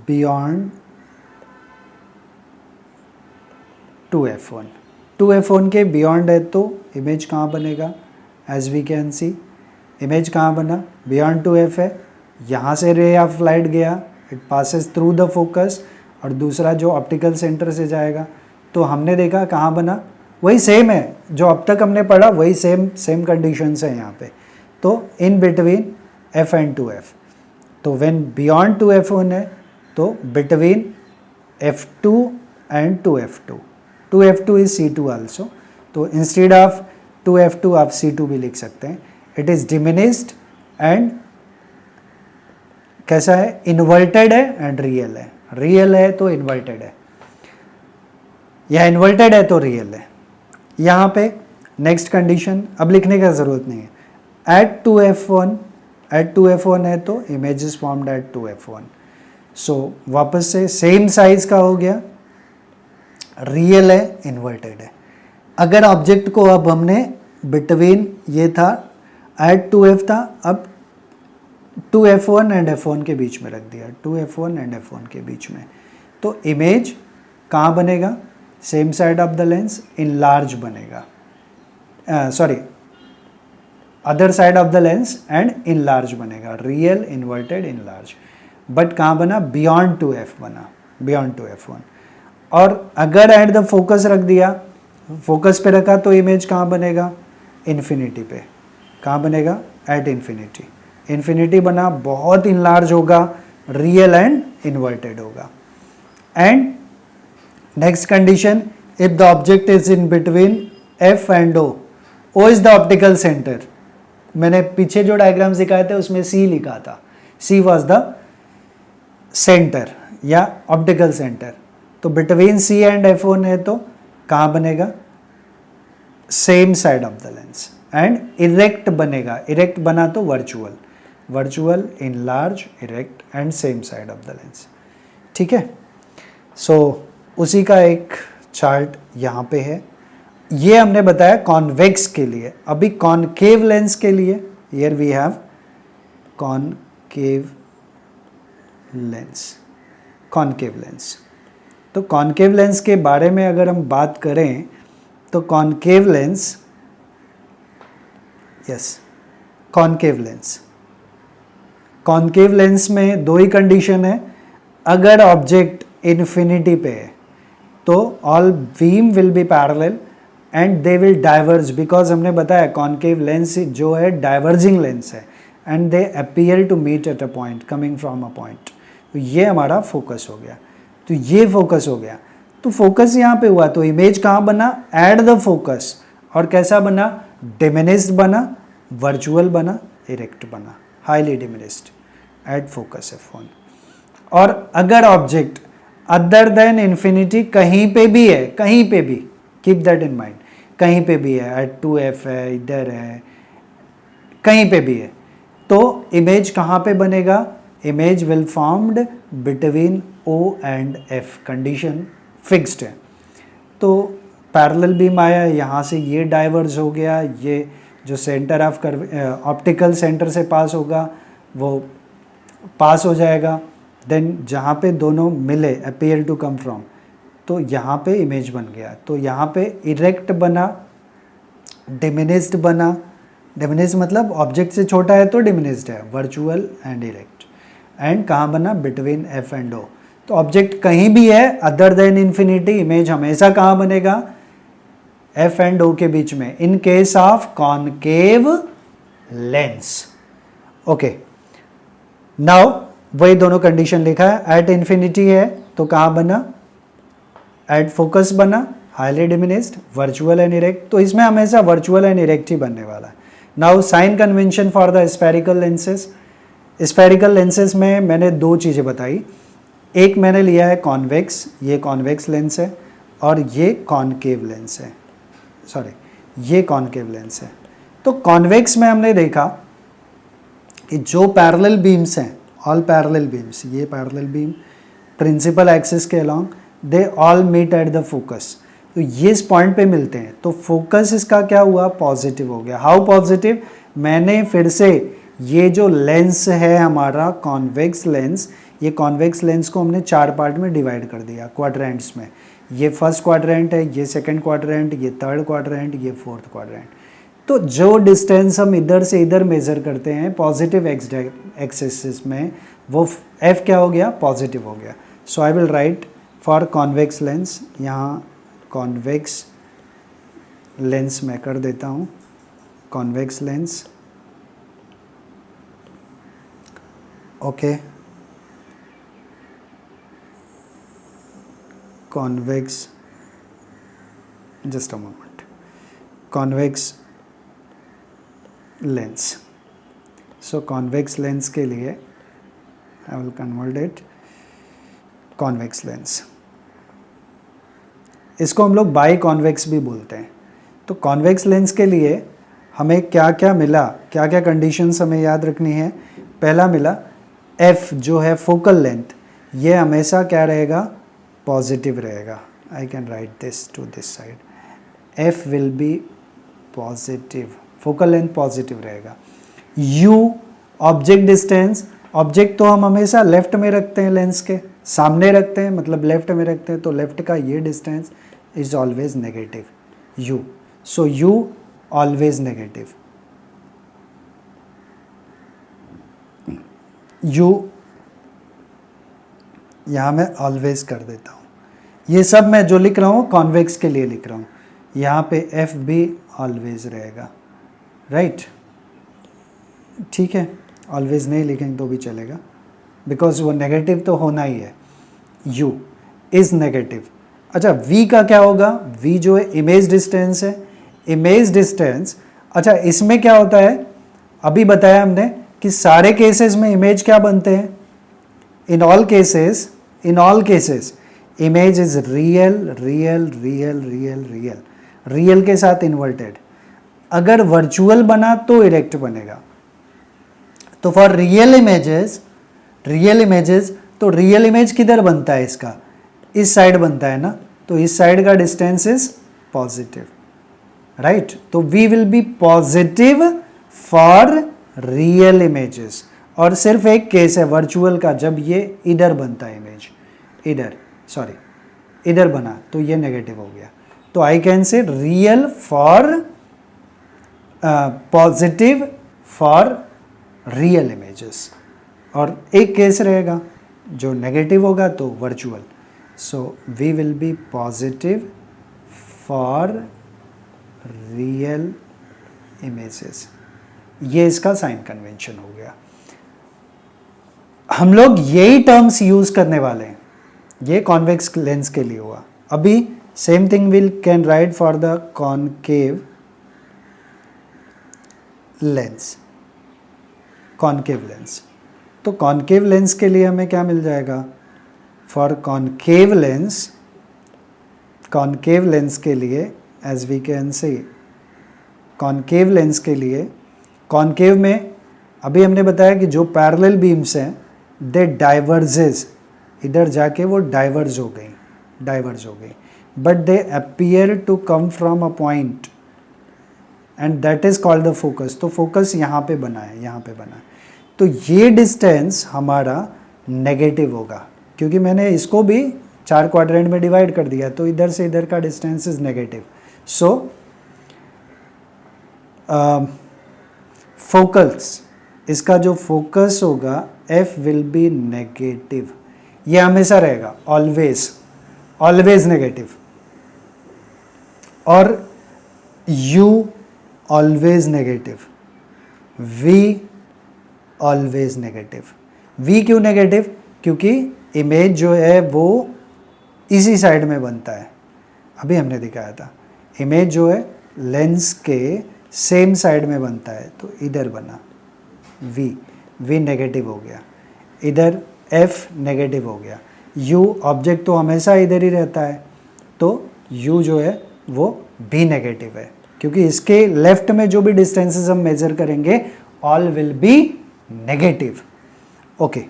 beyond 2F1, 2F1 के बियॉन्ड है तो इमेज कहाँ बनेगा, as we can see image कहाँ बना, बियॉन्ड 2F है, यहाँ से रे ऑफ लाइट गया, it passes through the focus, और दूसरा जो ऑप्टिकल सेंटर से जाएगा, तो हमने देखा कहाँ बना, वही सेम है जो अब तक हमने पढ़ा, वही सेम कंडीशंस है यहाँ पे, तो इन बिटवीन F एंड 2F, तो व्हेन बियॉन्ड 2F1 है तो between F2 and 2F2, 2F2 is C2 also, तो इंस्टेड ऑफ 2F2 आप C2 भी लिख सकते हैं। इट इज डिमिनिस्ड एंड कैसा है, इन्वर्टेड है एंड रियल है, रियल है तो इन्वर्टेड है, या इन्वर्टेड है तो रियल है। यहाँ पे नेक्स्ट कंडीशन अब लिखने का जरूरत नहीं है, एट 2F1 है तो image is formed eight 2F1, सो वापस से सेम साइज का हो गया, रियल है इन्वर्टेड है। अगर ऑब्जेक्ट को अब हमने बिटवीन ये था एट 2F था, अब 2F1 एंड F1 के बीच में रख दिया, 2F1 एंड F1 के बीच में, तो इमेज कहाँ बनेगा, same side of the lens, in large बनेगा, sorry other side of the lens and in large बनेगा, real inverted in large, but कहाँ बना, बियॉन्ड 2F बना, बियॉन्ड 2F1। और अगर एट द फोकस रख दिया, फोकस पे रखा तो इमेज कहाँ बनेगा, इन्फिनिटी पे, कहाँ बनेगा, एट इन्फिनिटी, इन्फिनिटी बना, बहुत इन लार्ज होगा, रियल एंड इन्वर्टेड होगा। And next condition, if the object is in between F and O is the optical centre, मैंने पीछे जो डायग्राम्स दिखाए थे उसमें C लिखा था, C वॉज द सेंटर या ऑप्टिकल सेंटर, तो बिटवीन C एंड F1 है तो कहाँ बनेगा, same side of the lens, and erect बनेगा, इरेक्ट बना तो virtual, virtual in large erect and same side of the lens, ठीक है। सो उसी का एक चार्ट यहाँ पे है, ये हमने बताया कॉन्वेक्स के लिए। अभी कॉनकेव लेंस के लिए, here we have concave lens, concave lens. तो कॉनकेव लेंस के बारे में अगर हम बात करें तो concave lens, yes concave lens, concave lens में दो ही कंडीशन है, अगर ऑब्जेक्ट इन्फिनिटी पे है तो all beam will be parallel and they will diverge, because हमने बताया कॉनकेव लेंस जो है डाइवर्जिंग लेंस है, and they appear to meet at a point coming from a point, तो ये हमारा फोकस हो गया, तो ये फोकस हो गया, तो फोकस यहाँ पे हुआ, तो इमेज कहाँ बना, एट द फोकस, और कैसा बना, डिमिनिस्ड बना, वर्चुअल बना, इरेक्ट बना, highly diminished at focus F1। और अगर ऑब्जेक्ट अदर देन इन्फिनिटी कहीं पे भी है, कहीं पे भी, कीप दैट इन माइंड, कहीं पे भी है, एट 2F है, इधर है, कहीं पे भी है, तो इमेज कहाँ पे बनेगा, image will formed between O and F, condition fixed है। तो पैरेलल बीम आया, यहाँ से ये डाइवर्ज हो गया, ये जो सेंटर ऑफ ऑप्टिकल सेंटर से पास होगा वो पास हो जाएगा, देन जहाँ पे दोनों मिले, अपीयर टू कम फ्रॉम, तो यहाँ पे इमेज बन गया, तो यहाँ पे इरेक्ट बना, डिमिनिस्ड बना, डिमिनिस्ड मतलब ऑब्जेक्ट से छोटा है तो डिमिनिस्ड है, वर्चुअल एंड इरेक्ट, एंड कहाँ बना, बिटवीन F एंड O, तो ऑब्जेक्ट कहीं भी है अदर देन इन्फिनिटी, इमेज हमेशा कहाँ बनेगा, F एंड O के बीच में, in case of concave lens. Okay, now वही दोनों कंडीशन लिखा है, एट इन्फिनिटी है तो कहाँ बना, एट फोकस बना highly diminished, virtual and erect, तो इसमें हमेशा वर्चुअल एंड इरेक्ट ही बनने वाला है। Now sine convention for the spherical lenses. Spherical lenses में मैंने दो चीज़ें बताई, एक मैंने लिया है कॉन्वेक्स, ये कॉन्वेक्स लेंस है, और ये कॉनकेव लेंस है, सॉरी ये कॉनकेव लेंस है। तो कॉन्वेक्स में हमने देखा कि जो पैरेलल बीम्स हैं, ऑल पैरेलल बीम्स, ये पैरेलल बीम प्रिंसिपल एक्सिस के along, they all meet at the focus, तो ये इस पॉइंट पे मिलते हैं, तो फोकस इसका क्या हुआ, पॉजिटिव हो गया। हाउ पॉजिटिव, मैंने फिर से ये जो लेंस है हमारा कॉन्वेक्स लेंस, ये कॉन्वेक्स लेंस को हमने 4 पार्ट में डिवाइड कर दिया क्वाड्रेंट्स में। ये फर्स्ट क्वाड्रेंट है, ये सेकंड क्वाड्रेंट, ये थर्ड क्वाड्रेंट, ये फोर्थ क्वाड्रेंट। तो जो डिस्टेंस हम इधर से इधर मेजर करते हैं पॉजिटिव एक्सिस में, वो एफ क्या हो गया, पॉजिटिव हो गया। So I will write for convex lens, यहाँ कॉन्वेक्स लेंस मैं कर देता हूँ, convex lens, okay, convex, just a moment, convex lens. So convex lens के लिए I will convert it convex lens, इसको हम लोग बाई कॉन्वेक्स भी बोलते हैं। तो कॉन्वेक्स लेंस के लिए हमें क्या क्या मिला, क्या क्या कंडीशंस हमें याद रखनी है। पहला मिला एफ जो है फोकल लेंथ, ये हमेशा क्या रहेगा, पॉजिटिव रहेगा। I can write this to this side, f will be positive, focal length positive रहेगा। यू ऑब्जेक्ट डिस्टेंस, ऑब्जेक्ट तो हम हमेशा लेफ्ट में रखते हैं, लेंस के सामने रखते हैं, मतलब लेफ्ट में रखते हैं, तो लेफ्ट का ये distance is always negative, you, so you always negative, you यहाँ मैं ऑलवेज कर देता हूँ। ये सब मैं जो लिख रहा हूँ कॉन्वेक्स के लिए लिख रहा हूँ, यहाँ पे एफ भी ऑलवेज रहेगा, राइट, ठीक है। ऑलवेज नहीं लिखेंगे तो भी चलेगा, बिकॉज वो नेगेटिव तो होना ही है, u इज नेगेटिव। अच्छा v का क्या होगा, v जो है इमेज डिस्टेंस है, इमेज डिस्टेंस, अच्छा इसमें क्या होता है, अभी बताया हमने कि सारे केसेस में इमेज क्या बनते हैं, in all cases image is real real real real real, real के साथ इन्वर्टेड। अगर वर्चुअल बना तो इरेक्ट बनेगा। तो फॉर रियल इमेजेस तो रियल इमेज किधर बनता है, इसका इस साइड बनता है ना, तो इस साइड का डिस्टेंस इज पॉजिटिव, राइट। तो we will be positive for real images, और सिर्फ एक केस है वर्चुअल का, जब ये इधर बनता है इमेज, इधर बना तो ये नेगेटिव हो गया। तो I can say real for positive for real images, और एक केस रहेगा जो नेगेटिव होगा तो virtual. So we will be positive for real images, ये इसका साइन कन्वेंशन हो गया। हम लोग यही टर्म्स यूज करने वाले हैं, ये कॉन्वेक्स लेंस के लिए हुआ। अभी same thing will can write for the concave lens, concave lens. तो कॉनकेव लेंस के लिए हमें क्या मिल जाएगा, फॉर कॉनकेव लेंस के लिए as we can say, concave lens के लिए, कॉनकेव में अभी हमने बताया कि जो पैरेलल बीम्स हैं दे डाइवर्जेस, इधर जाके वो डाइवर्ज हो गई, but they appear to come from a point and that is called the focus. तो फोकस यहाँ पे बना है, तो ये डिस्टेंस हमारा नेगेटिव होगा, क्योंकि मैंने इसको भी 4 क्वाड्रेंट में डिवाइड कर दिया, तो इधर से इधर का distance is negative. So focus, इसका जो फोकस होगा f विल बी नेगेटिव, ये हमेशा रहेगा, ऑलवेज नेगेटिव, और u always negative, v always negative. v क्यों नेगेटिव, क्योंकि इमेज जो है वो इसी साइड में बनता है, अभी हमने दिखाया था। इमेज जो है लेंस के सेम साइड में बनता है, तो इधर बना v नेगेटिव हो गया, इधर f नेगेटिव हो गया, u ऑब्जेक्ट तो हमेशा इधर ही रहता है, तो u जो है वो भी नेगेटिव है, क्योंकि इसके लेफ्ट में जो भी डिस्टेंसेस हम मेजर करेंगे all will be negative. Okay,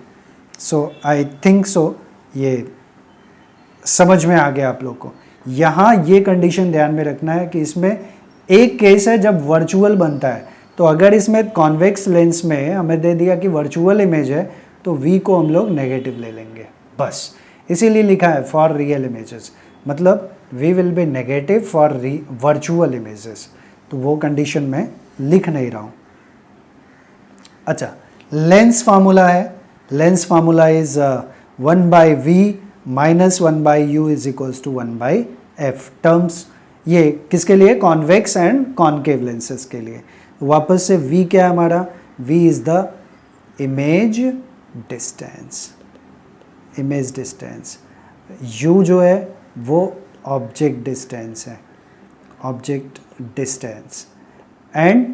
so I think so ये समझ में आ गया आप लोग को। यहाँ ये कंडीशन ध्यान में रखना है कि इसमें एक केस है जब वर्चुअल बनता है, तो अगर इसमें कॉन्वेक्स लेंस में हमें दे दिया कि वर्चुअल इमेज है तो v को हम लोग नेगेटिव ले लेंगे, बस इसीलिए लिखा है फॉर रियल इमेजेस, मतलब v will be negative for virtual images, तो वो कंडीशन में लिख नहीं रहा हूँ। अच्छा, लेंस फार्मूला है, lens formula is 1/v minus 1/u is equals to 1/f। Terms ये किसके लिए? कॉन्वेक्स एंड कॉनकेव लेंसेज के लिए। वापस से v क्या है हमारा? v is the image distance, image distance. u जो है वो ऑब्जेक्ट डिस्टेंस है, ऑब्जेक्ट डिस्टेंस। एंड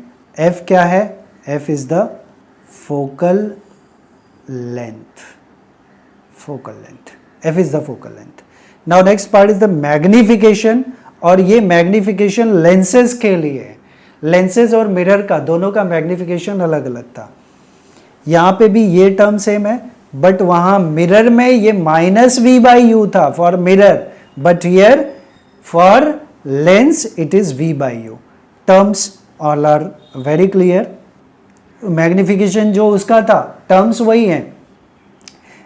f क्या है? f is the focal length, focal length, f is the focal length. Now next part is the magnification, और ये मैग्निफिकेशन लेंसेज के लिए, लेंसेज और मिरर का दोनों का मैग्निफिकेशन अलग अलग था। यहाँ पे भी ये टर्म सेम है, बट वहाँ मिरर में ये -v/u था for mirror, but here for lens it is v/u। Terms all are very clear. Magnification जो उसका था, टर्म्स वही हैं।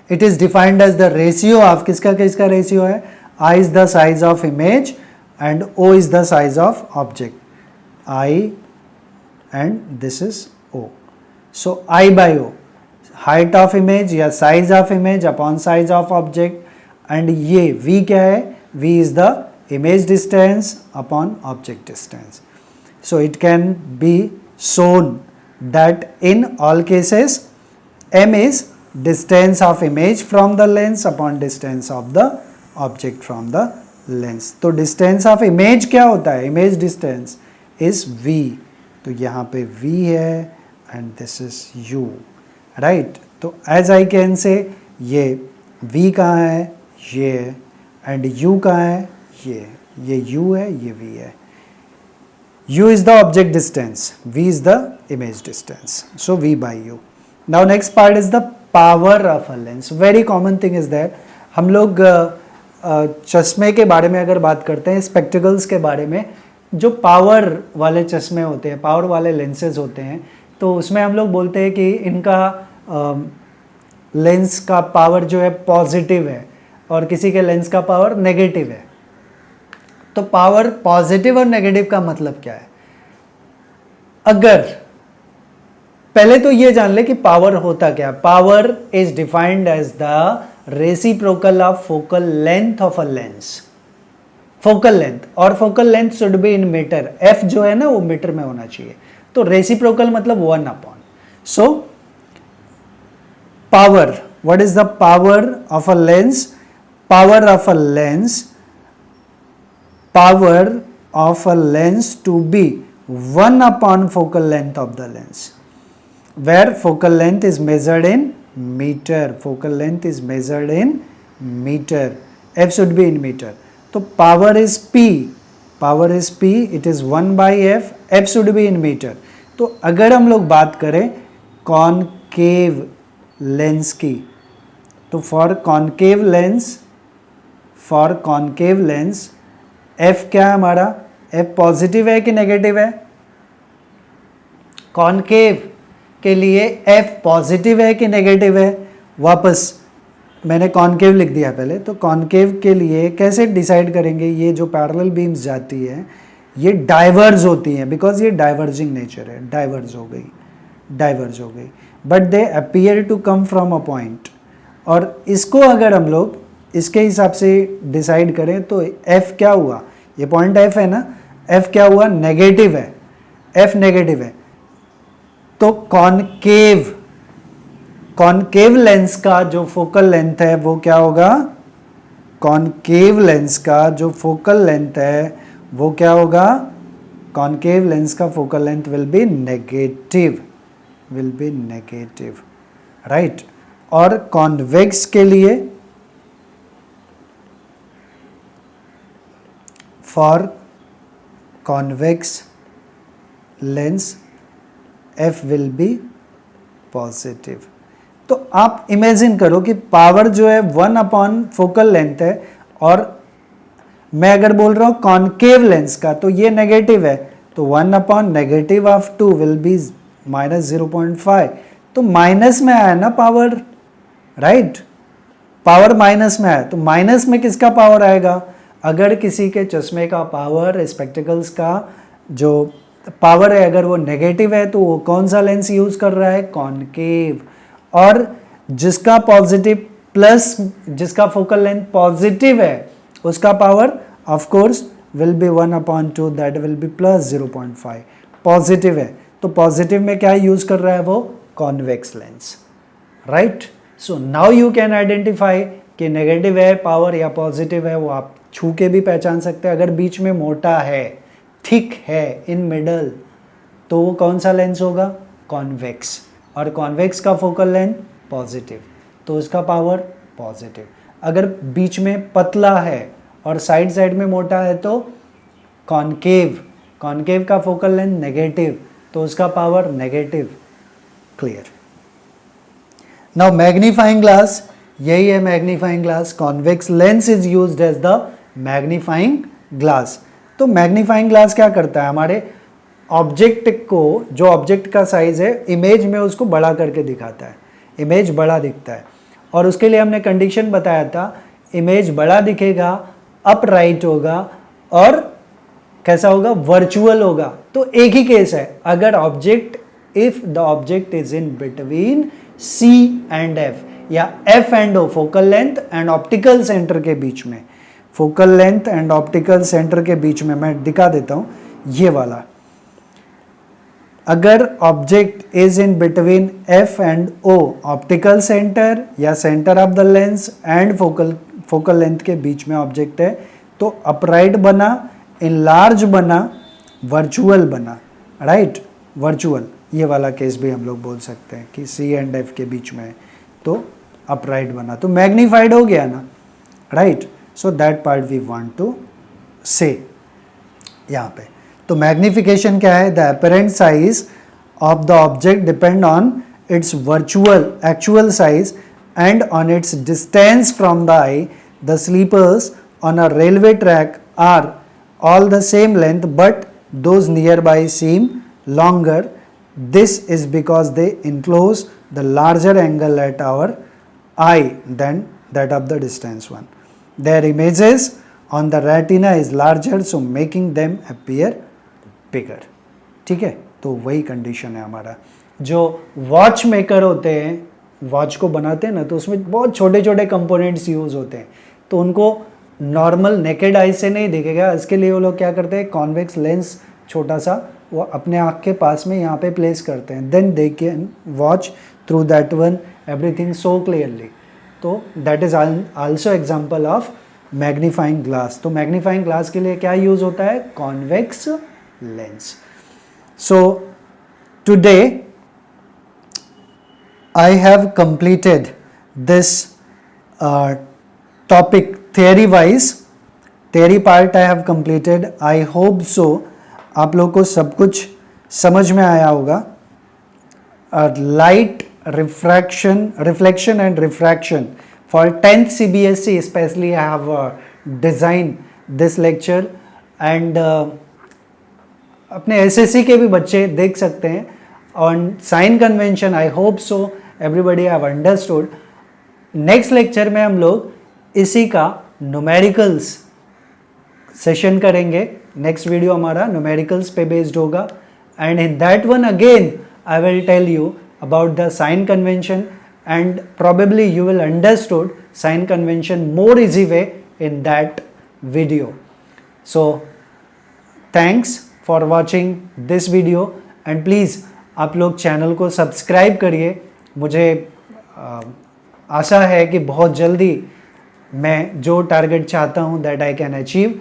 It is defined as the ratio of, किसका किसका रेशियो है? I is the size of image and O is the size of object. I and this is O. So I by O, height of image या size of image upon size of object, and ये V क्या है? V is the image distance upon object distance. So it can be shown that in all cases M is distance of image from the lens upon distance of the object from the lens. तो distance of image क्या होता है? image distance is v, तो यहाँ पे v है and this is u, right? तो as I can say, ये v कहाँ है? ये है, and u कहाँ है? ये u है, ये v है। u is the object distance, v is the image distance, so v/u. Now next part is the power of a lens. Very common thing is that, हम लोग चश्मे के बारे में अगर बात करते हैं, स्पेक्टिकल्स के बारे में, जो पावर वाले चश्मे होते हैं, पावर वाले लेंसेज होते हैं, तो उसमें हम लोग बोलते हैं कि इनका लेंस का पावर जो है पॉजिटिव है और किसी के लेंस का पावर नेगेटिव है। तो पावर पॉजिटिव और नेगेटिव का मतलब क्या है? अगर पहले तो ये जान ले कि पावर होता क्या। Power is defined as the reciprocal of focal length of a lens. Focal length, और focal length should be in metre. F जो है ना वो मीटर में होना चाहिए। तो रेसिप्रोकल मतलब 1/। So power, what is the power of a lens? Power of a lens, power of a lens to be 1/, focal length of the lens, where focal length is measured in meter. Focal length is measured in meter. F should be in meter. तो power is P, power is P, it is 1/f, F should be in meter. तो अगर हम लोग बात करें कॉनकेव लेंस की, तो for concave lens, for concave lens F क्या है हमारा? F पॉजिटिव है कि नेगेटिव है? कॉनकेव के लिए F पॉजिटिव है कि नेगेटिव है? वापस मैंने कॉनकेव लिख दिया पहले, तो कॉनकेव के लिए कैसे डिसाइड करेंगे? ये जो पैरेलल बीम्स जाती है ये डाइवर्ज होती हैं, बिकॉज ये डाइवर्जिंग नेचर है, डाइवर्ज हो गई, डाइवर्ज हो गई, but they appear to come from a point. और इसको अगर हम लोग इसके हिसाब से डिसाइड करें तो F क्या हुआ? ये पॉइंट F है ना, F क्या हुआ? नेगेटिव है, F नेगेटिव है। तो कॉनकेव, कॉनकेव लेंस का जो फोकल लेंथ है वो क्या होगा? कॉनकेव लेंस का जो फोकल लेंथ है वो क्या होगा, कॉनकेव लेंस का focal length will be negative, right. और कॉन्वेक्स के लिए, for convex lens f will be positive. तो आप इमेजिन करो कि पावर जो है 1 अपॉन फोकल लेंथ है, और मैं अगर बोल रहा हूं कॉनकेव लेंस का तो ये नेगेटिव है, तो 1 upon negative of 2 will be minus 0.5। तो माइनस में आया ना पावर, राइट, पावर माइनस में आया, तो माइनस में किसका पावर आएगा, अगर किसी के चश्मे का पावर, स्पेक्टिकल्स का जो पावर है अगर वो नेगेटिव है तो वो कौन सा लेंस यूज कर रहा है, कॉनकेव। और जिसका पॉजिटिव प्लस, जिसका फोकल लेंथ पॉजिटिव है उसका power of course will be 1 upon 2, that will B plus 0.5। Positive है तो पॉजिटिव में क्या यूज कर रहा है वो, convex lens, right. So now you can identify कि नेगेटिव है पावर या पॉजिटिव है, वो आप छू के भी पहचान सकते हैं। अगर बीच में मोटा है, थिक है, इन मिडल, तो वो कौन सा लेंस होगा, कॉन्वेक्स। और कॉन्वेक्स का फोकल लेंथ पॉजिटिव, तो उसका पावर पॉजिटिव। अगर बीच में पतला है और साइड साइड में मोटा है तो कॉनकेव, कॉनकेव का फोकल लेंथ नेगेटिव, तो उसका power negative. Clear. Now magnifying glass, यही है magnifying glass. Convex lens is used as the magnifying glass. तो मैग्नीफाइंग ग्लास क्या करता है, हमारे ऑब्जेक्ट को, जो ऑब्जेक्ट का साइज है इमेज में, उसको बड़ा करके दिखाता है, इमेज बड़ा दिखता है। और उसके लिए हमने कंडीशन बताया था, इमेज बड़ा दिखेगा, अपराइट होगा और कैसा होगा, वर्चुअल होगा। तो एक ही केस है, अगर object, if the object is in between C and F या F and O, focal length and optical centre के बीच में, focal length and optical centre के बीच में, मैं दिखा देता हूं ये वाला। अगर object is in between F and O, optical centre या centre of the lens and focal length के बीच में ऑब्जेक्ट है, तो अपराइट बना, इनलार्ज बना, वर्चुअल बना, राइट, वर्चुअल। ये वाला केस भी हम लोग बोल सकते हैं कि C एंड F के बीच में है तो अपराइट बना, तो मैग्नीफाइड हो गया ना, right. So that part we want to say यहाँ पे। तो मैग्निफिकेशन क्या है, the apparent size of the object depend on its virtual actual size and on its distance from the eye. The sleepers on a railway track are all the same length but those nearby seem longer. This is because they enclose the larger angle at our eye than that of the distance one. Their images on the retina is larger, so making them appear bigger. ठीक है, तो वही कंडीशन है हमारा। जो वॉच मेकर होते हैं, वॉच को बनाते हैं ना, तो उसमें बहुत छोटे छोटे कंपोनेंट्स यूज होते हैं, तो उनको नॉर्मल नेकेड आई से नहीं दिखेगा। इसके लिए वो लोग क्या करते हैं, कॉन्वेक्स लेंस छोटा सा वो अपने आँख के पास में यहाँ पे प्लेस करते हैं, then they can watch through that one everything so clearly. तो that is also example of magnifying glass. तो मैग्नीफाइंग ग्लास के लिए क्या यूज होता है, convex lens. So today I have completed this topic theory wise, theory part I have completed. I hope so आप लोग को सब कुछ समझ में आया होगा। Light reflection and refraction for 10th CBSE especially I have designed this lecture and अपने SSC के भी बच्चे देख सकते हैं। on sign convention I hope so everybody have understood. Next lecture में हम लोग इसी का न्यूमेरिकल्स सेशन करेंगे। नेक्स्ट वीडियो हमारा न्यूमेरिकल्स पे बेस्ड होगा and in that one again I will tell you about the sign convention and probably you will understood sign convention more easy way in that video. So thanks for watching this video and please आप लोग चैनल को सब्सक्राइब करिए। मुझे आशा है कि बहुत जल्दी मैं जो टारगेट चाहता हूँ that I can achieve.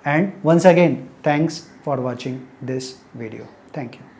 And once again thanks for watching this video. Thank you.